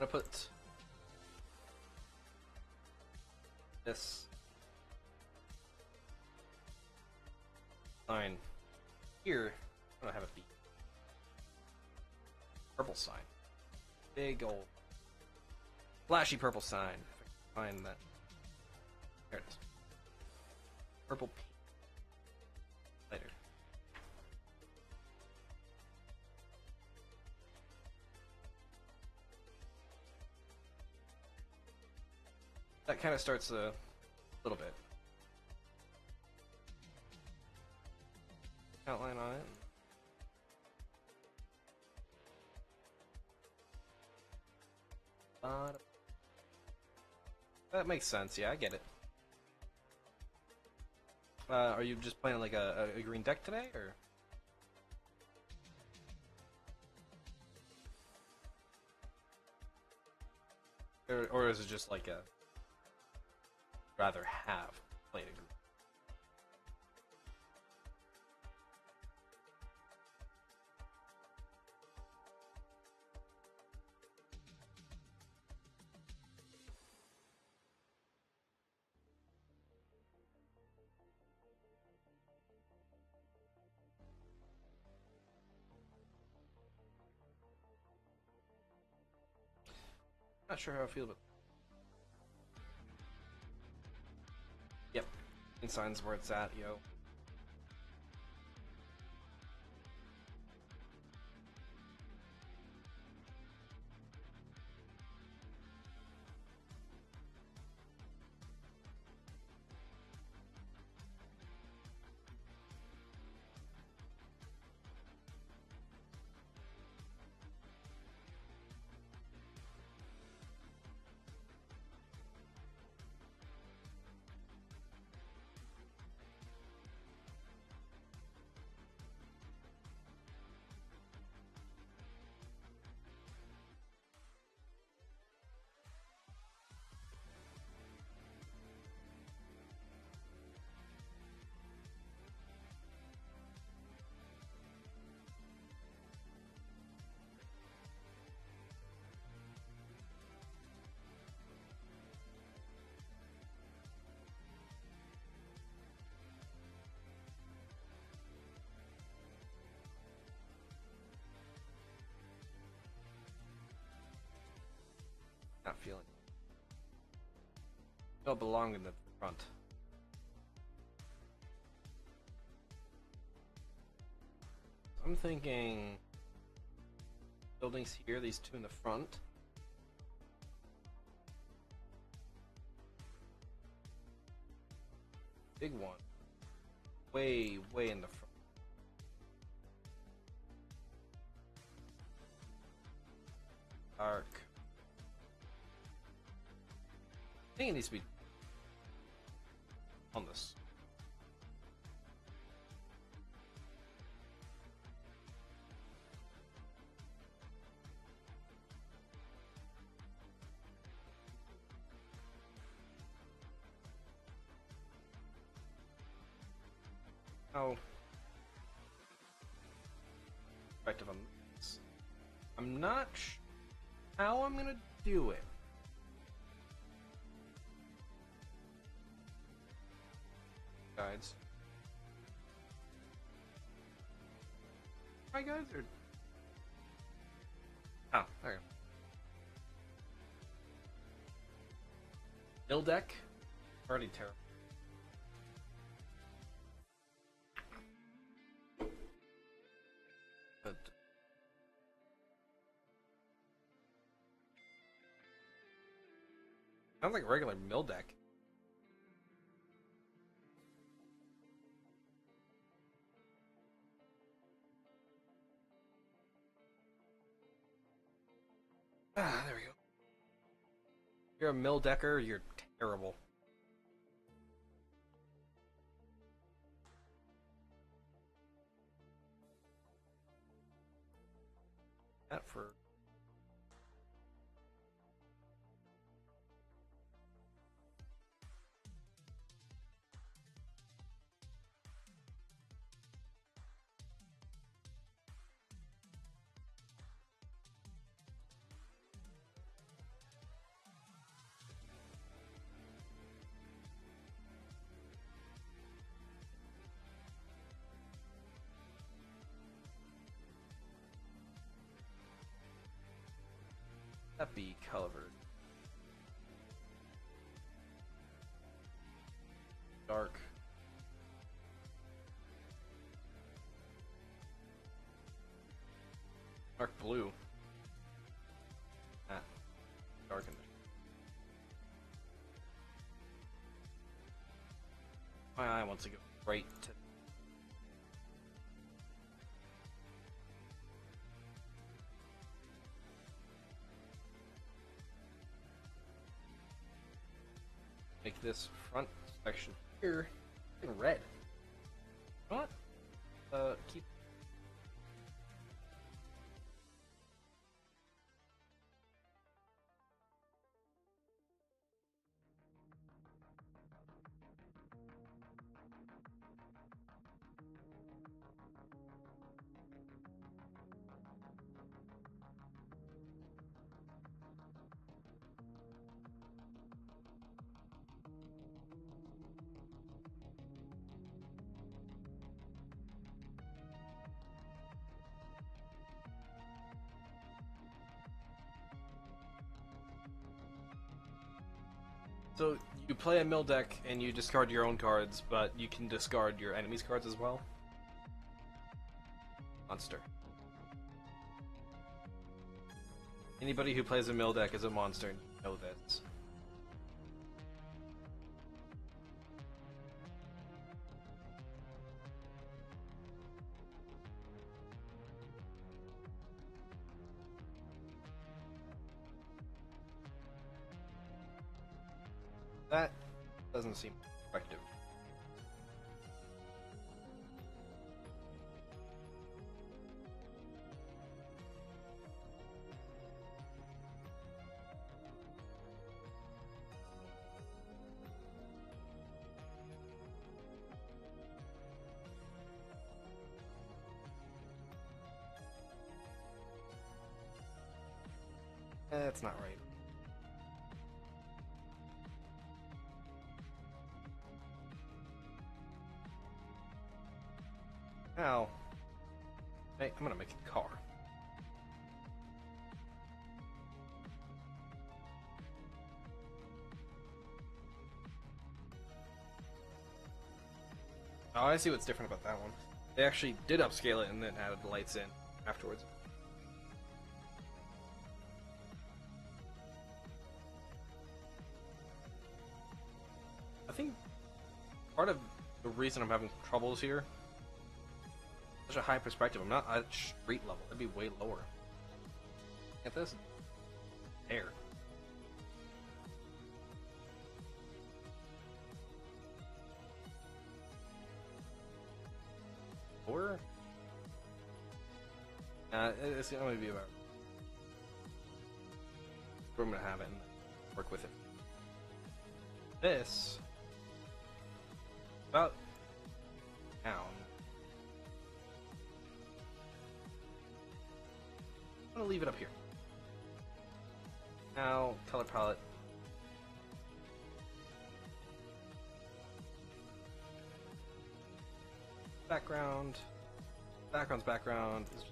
I'm gonna put this sign here. I don't have a B. Purple sign. Big old flashy purple sign. If I can find that. There it is. Purple P. Later. That kind of starts a little bit. Outline on it. That makes sense, yeah, I get it. Are you just playing like a green deck today, or is it just like a rather have played a green? Not sure how I feel about. Yep, Insign's where it's at, yo. Not feeling. Don't belong in the front. I'm thinking buildings here, these two in the front. Big one. Way in the front. Dark. I think it needs to be on this. How effective on this? I'm not sure how I'm gonna do it. Guides. Hi guys, or oh, there you go. Mill deck, already terrible. But sounds like a regular mill deck. Ah, there we go. You're a mill decker, you're terrible. That for that be covered. Dark. Dark blue. Ah, darkened. My eye wants to go right to. Make this front section here in red. You know what? Keep. So you play a mill deck and you discard your own cards, but you can discard your enemy's cards as well. Monster. Anybody who plays a mill deck is a monster, and you know this. That doesn't seem effective. That's not right. Now, hey, I'm gonna make a car. Oh, I see what's different about that one. They actually did upscale it and then added the lights in afterwards. I think part of the reason I'm having troubles here, such a high perspective, I'm not at street level. That'd be way lower. At this, air. Lower? It's gonna be about. I'm gonna have it and work with it. This about down. I'm gonna leave it up here. Now, color palette. Background. background is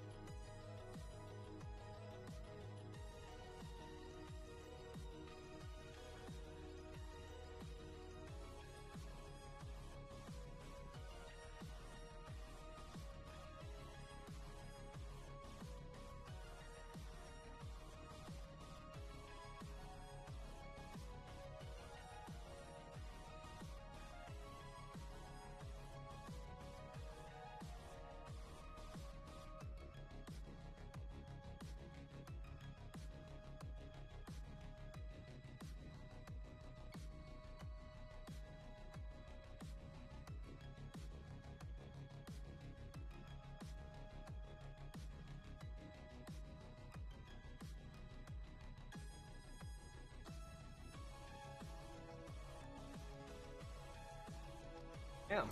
Damn.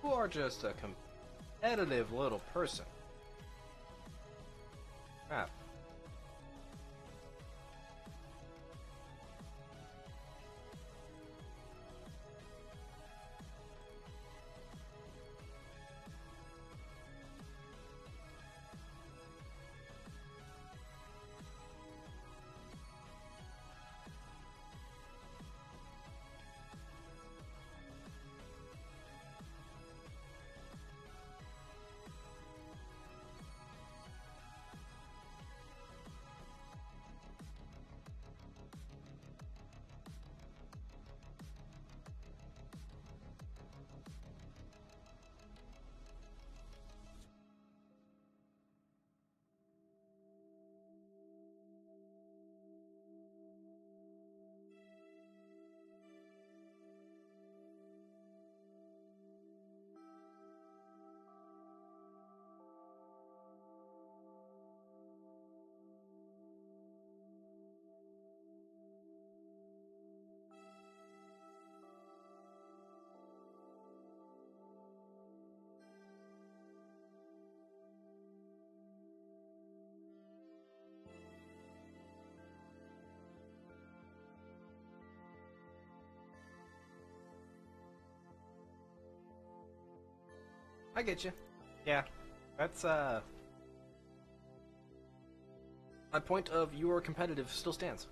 You are just a competitive little person. Crap. I get you. Yeah, that's my point of your competitive still stands.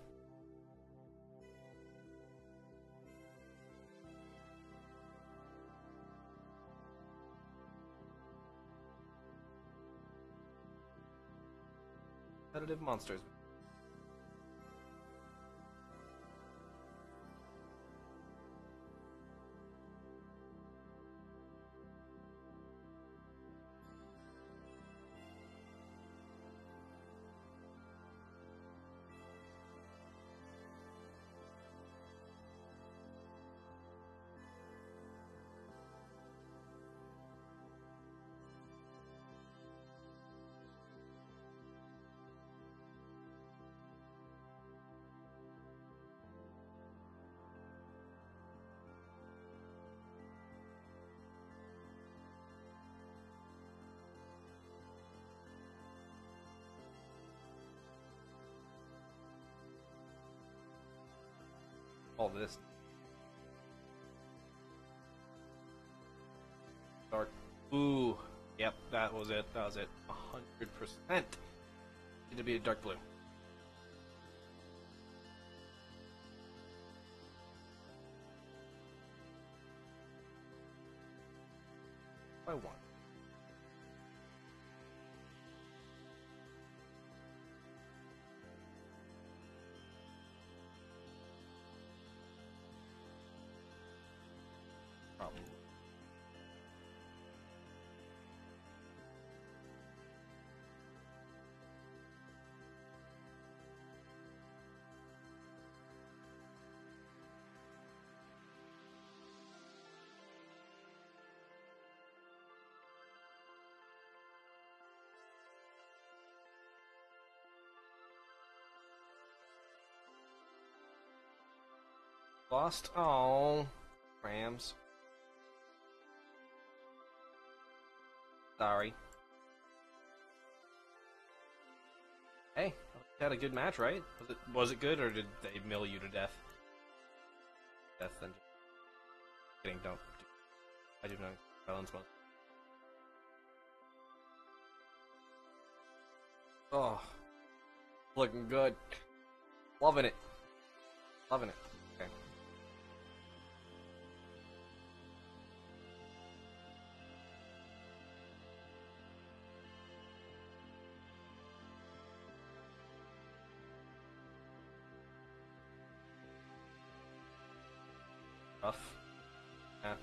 Competitive monsters. All this dark. Ooh, yep, that was it. That was it. 100%. Need to be a dark blue. I want. Probably. Lost? Oh, Rams. Sorry. Hey, had a good match, right? Was it good, or did they mill you to death? Death then. Kidding, don't. I do not balance mode. Oh, looking good. Loving it. Loving it. Okay. Rough. Yeah.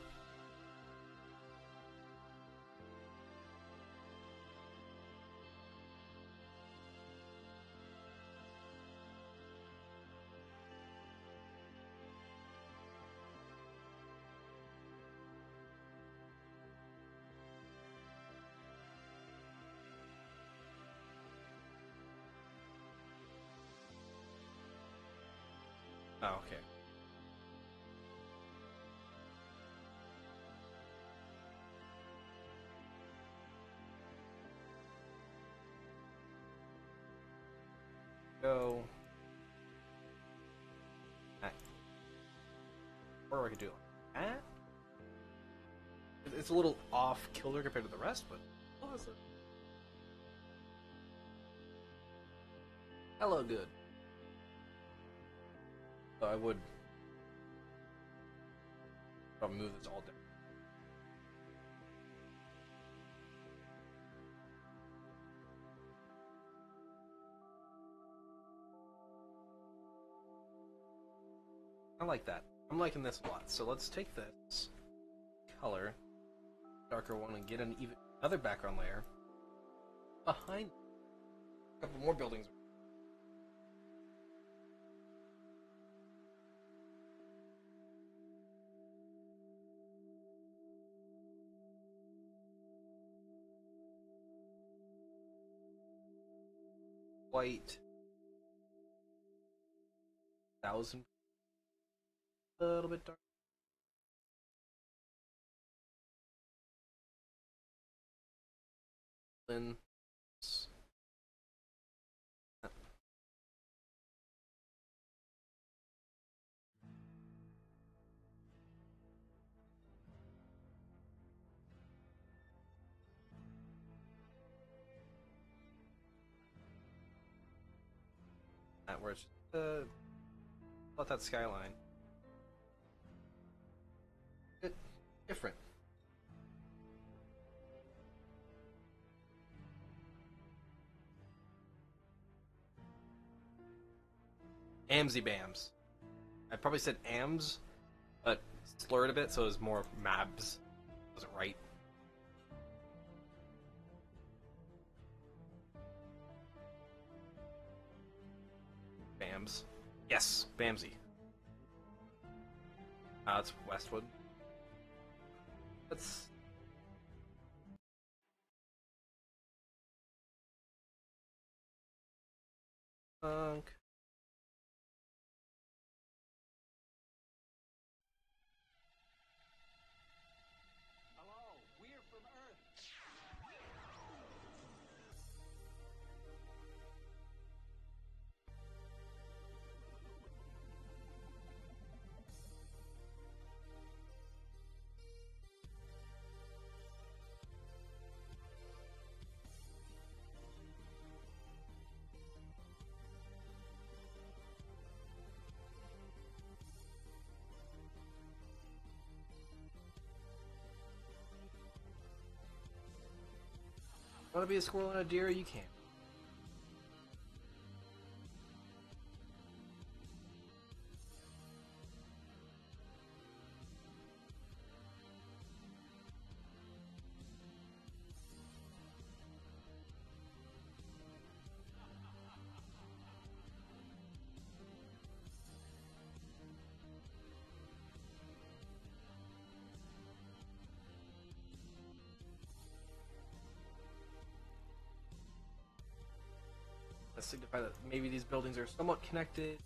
Oh, okay. Go. That. Or I could do that. It's a little off kilter compared to the rest, but what was it? Hello, good. So I would probably move this all down. I like that. I'm liking this a lot. So let's take this color, darker one, and get an even another background layer behind a couple more buildings. White, 1,000, a little bit dark. Then that where it's about that skyline. Bit different. Amsy Bams. I probably said AMS, but slurred a bit, so it was more Mabs. Was it right? Bams. Yes, Bamsy. It's Westwood. That's Funk. Hello, we're from Earth. Want to be a squirrel and a deer? You can. That signify that maybe these buildings are somewhat connected.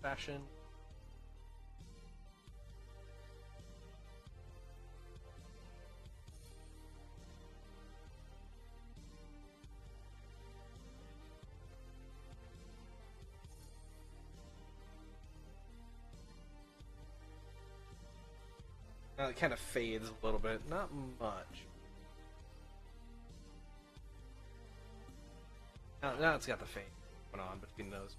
Fashion. Now it kind of fades a little bit, not much. Now it's got the fade going on between those.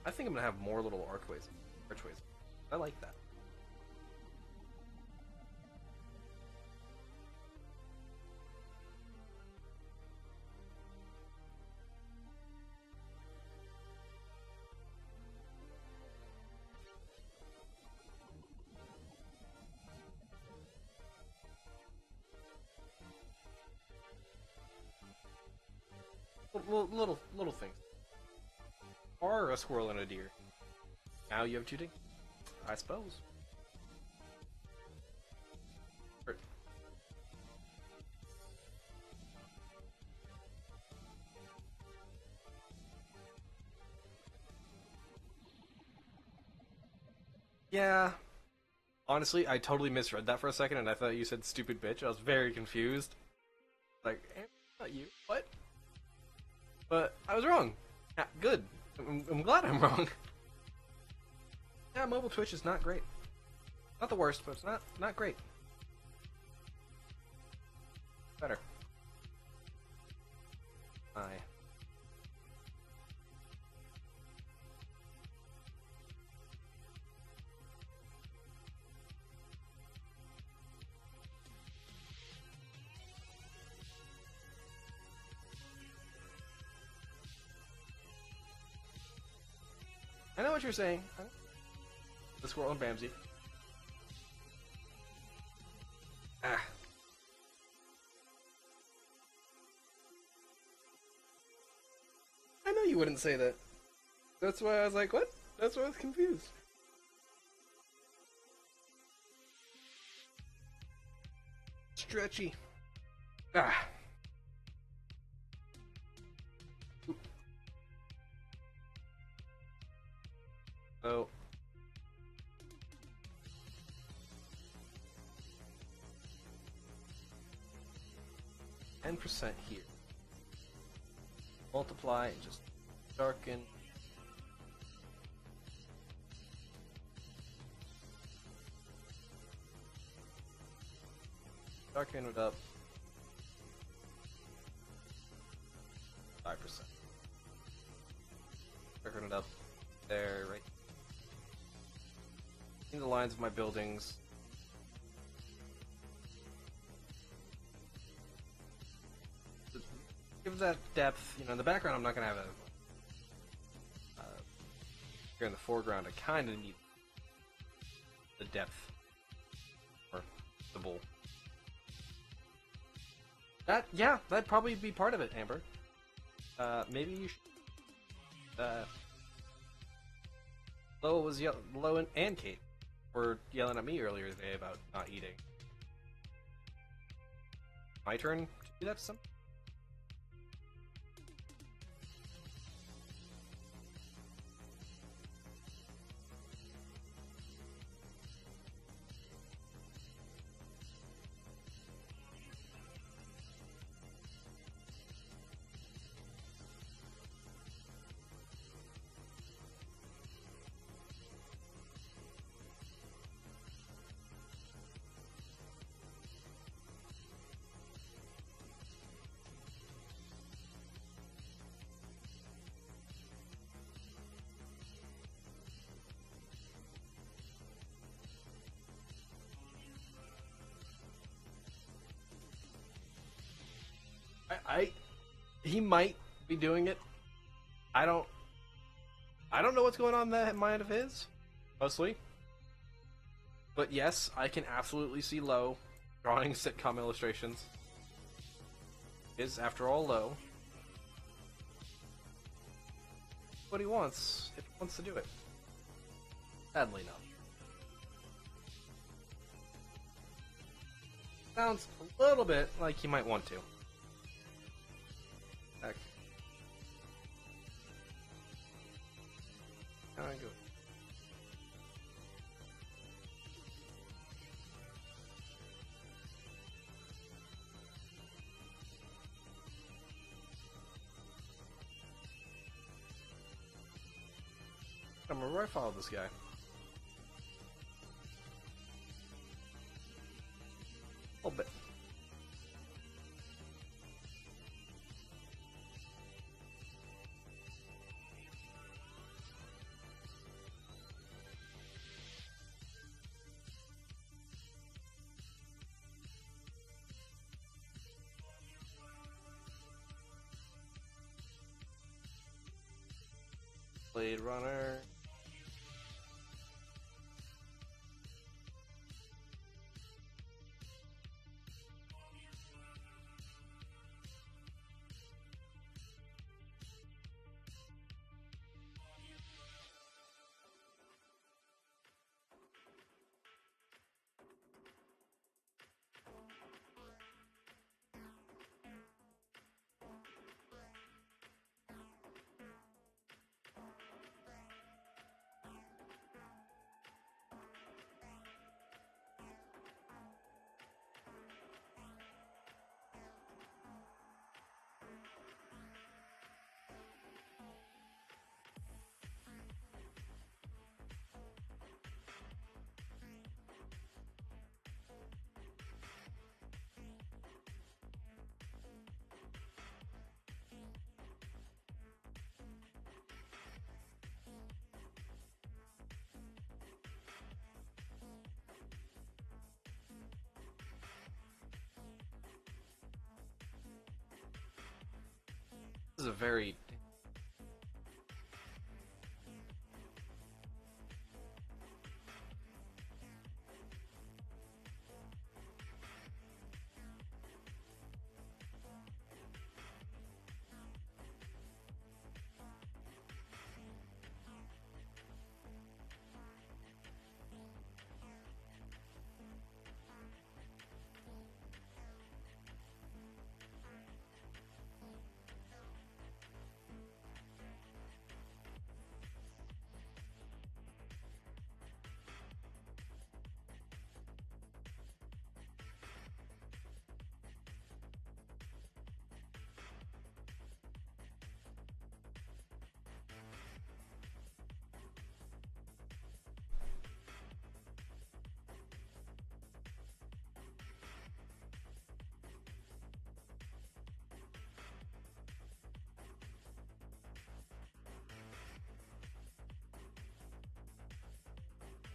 I think I'm gonna have more little archways. I like that. Little things. Or a squirrel and a deer. Now you have two things. I suppose. Or- Yeah. Honestly, I totally misread that for a second, and I thought you said stupid bitch. I was very confused. Like, not you. What? But I was wrong. Yeah, good. I'm glad I'm wrong. Yeah, mobile Twitch is not great. Not the worst, but it's not great. Better. I know what you're saying. The squirrel and Bamsey. Ah. I know you wouldn't say that. That's why I was like, what? That's why I was confused. Stretchy. Ah. Oh. %, here. Multiply and just darken. Darken it up. 5%. Darken it up. There, right. In the lines of my buildings. Give that depth. You know, in the background, I'm not gonna have a. Here in the foreground, I kind of need the depth or the bowl. Yeah, that'd probably be part of it, Amber. Maybe you should. Lo and Kate were yelling at me earlier today about not eating. My turn to do that to some. He might be doing it. I don't know what's going on in that mind of his, mostly. But yes, I can absolutely see Lo drawing sitcom illustrations. Is, after all, Lo. What he wants, if he wants to do it. Sadly, no. Sounds a little bit like he might want to. Heck. How do I go? I'm gonna follow this guy. A little bit. Blade Runner. This is a very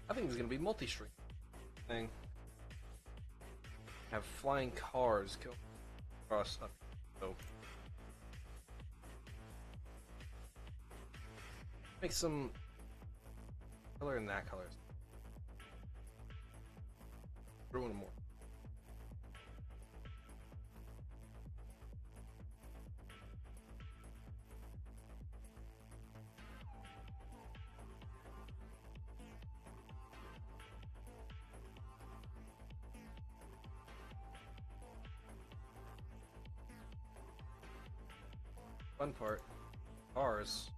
I think it's gonna be multi-stream thing. Have flying cars go across up. So make some color in that color. Ruin more. Fun part, cars.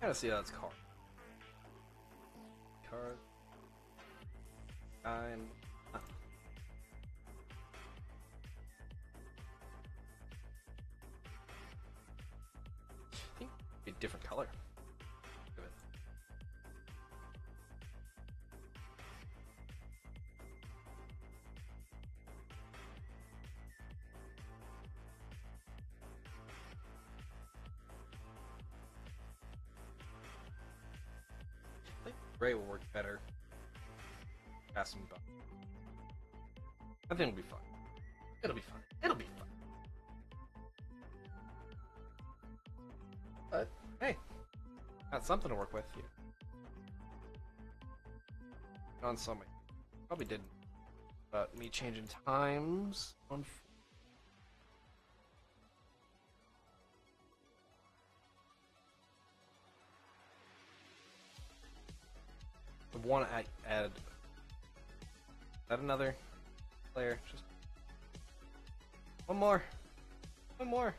Gotta see how it's car. Cars. I think it'd be a different color. Give it. I think gray will work better. Pass some buttons. I think it'll be fun. It'll be fun. It'll be fun. But hey, got something to work with. Yeah. On some, probably didn't. But me changing times on. I want to add. Add another player. Just one more. One more.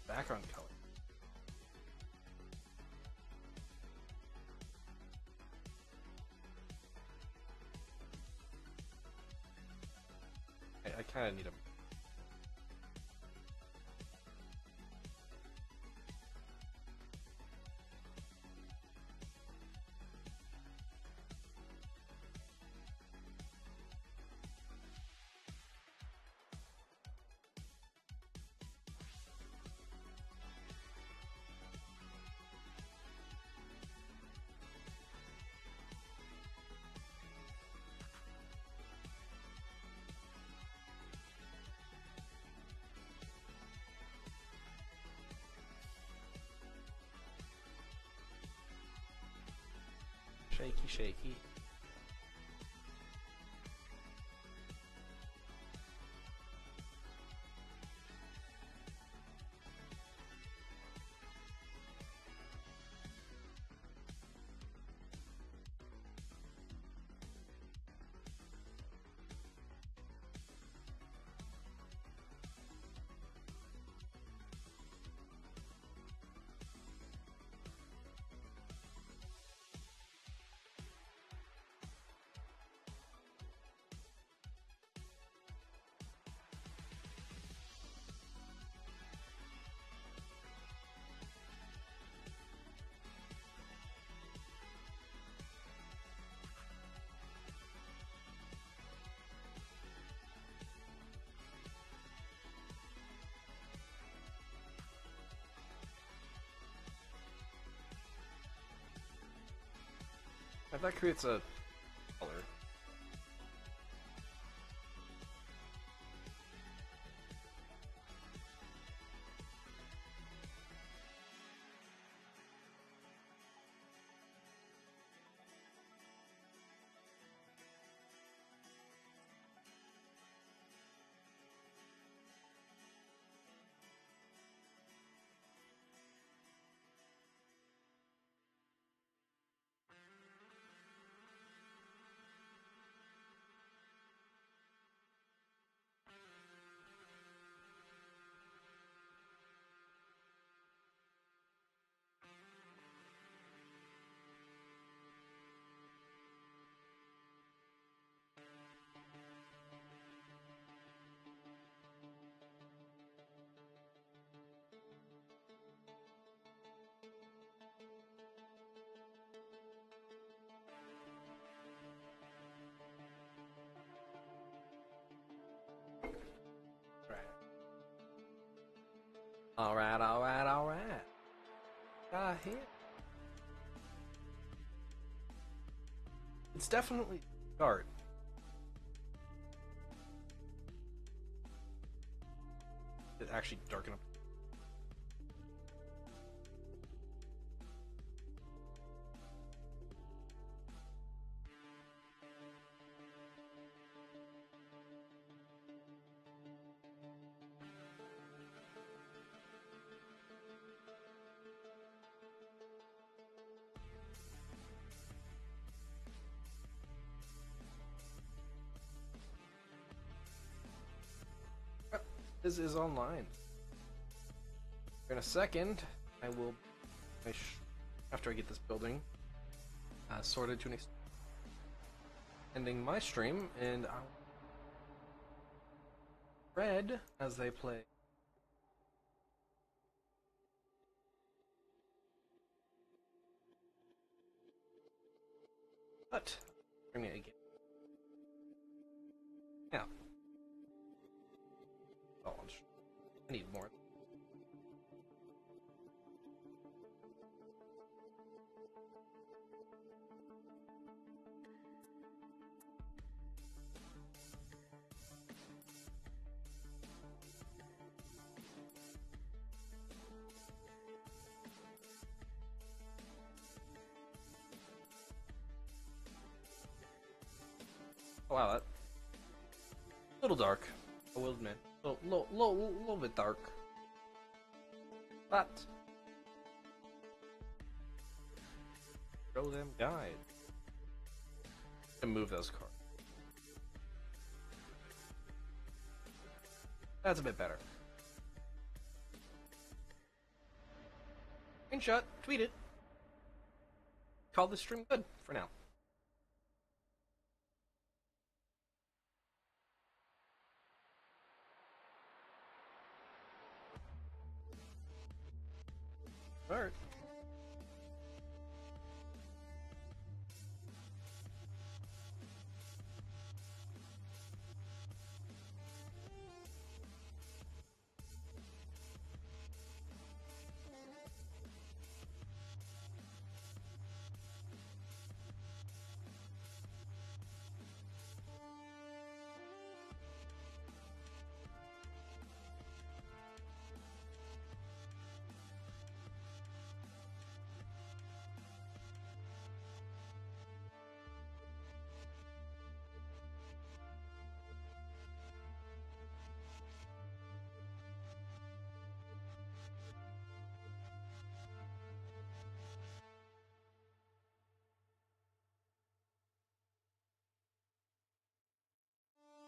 background color. I kind of need a. Shaky, shaky. If that creates a color. Alright, alright, alright. Here. It's definitely dark. It actually darken up. This is online. In a second, I will, after I get this building sorted to an extent, ending my stream, and I'll read as they play. But bring it again. Yeah. Oh, I need more. Oh, wow, that a little dark. I will admit, little bit dark. But show them guide. And move those cards. That's a bit better. Screenshot, tweet it. Call this stream good for now. Alright.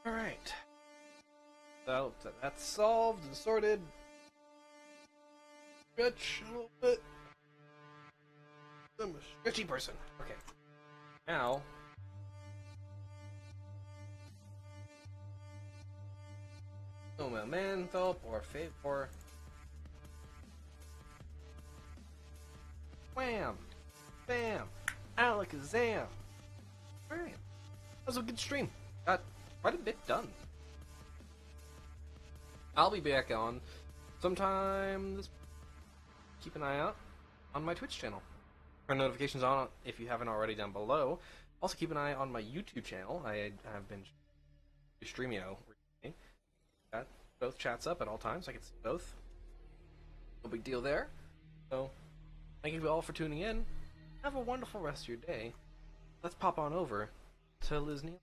Alright. So that's solved and sorted. Stretch a little bit. I'm a stretchy person. Okay. Now. Oh my man, Philip, or Fate, or. Wham! Bam! Alakazam! Alright. That was a good stream. Got quite a bit done. I'll be back on sometime this. Keep an eye out on my Twitch channel. Turn notifications on if you haven't already down below. Also keep an eye on my YouTube channel. I have been streaming recently. Got both chats up at all times. I can see both. No big deal there. So thank you all for tuning in. Have a wonderful rest of your day. Let's pop on over to Liz Neal.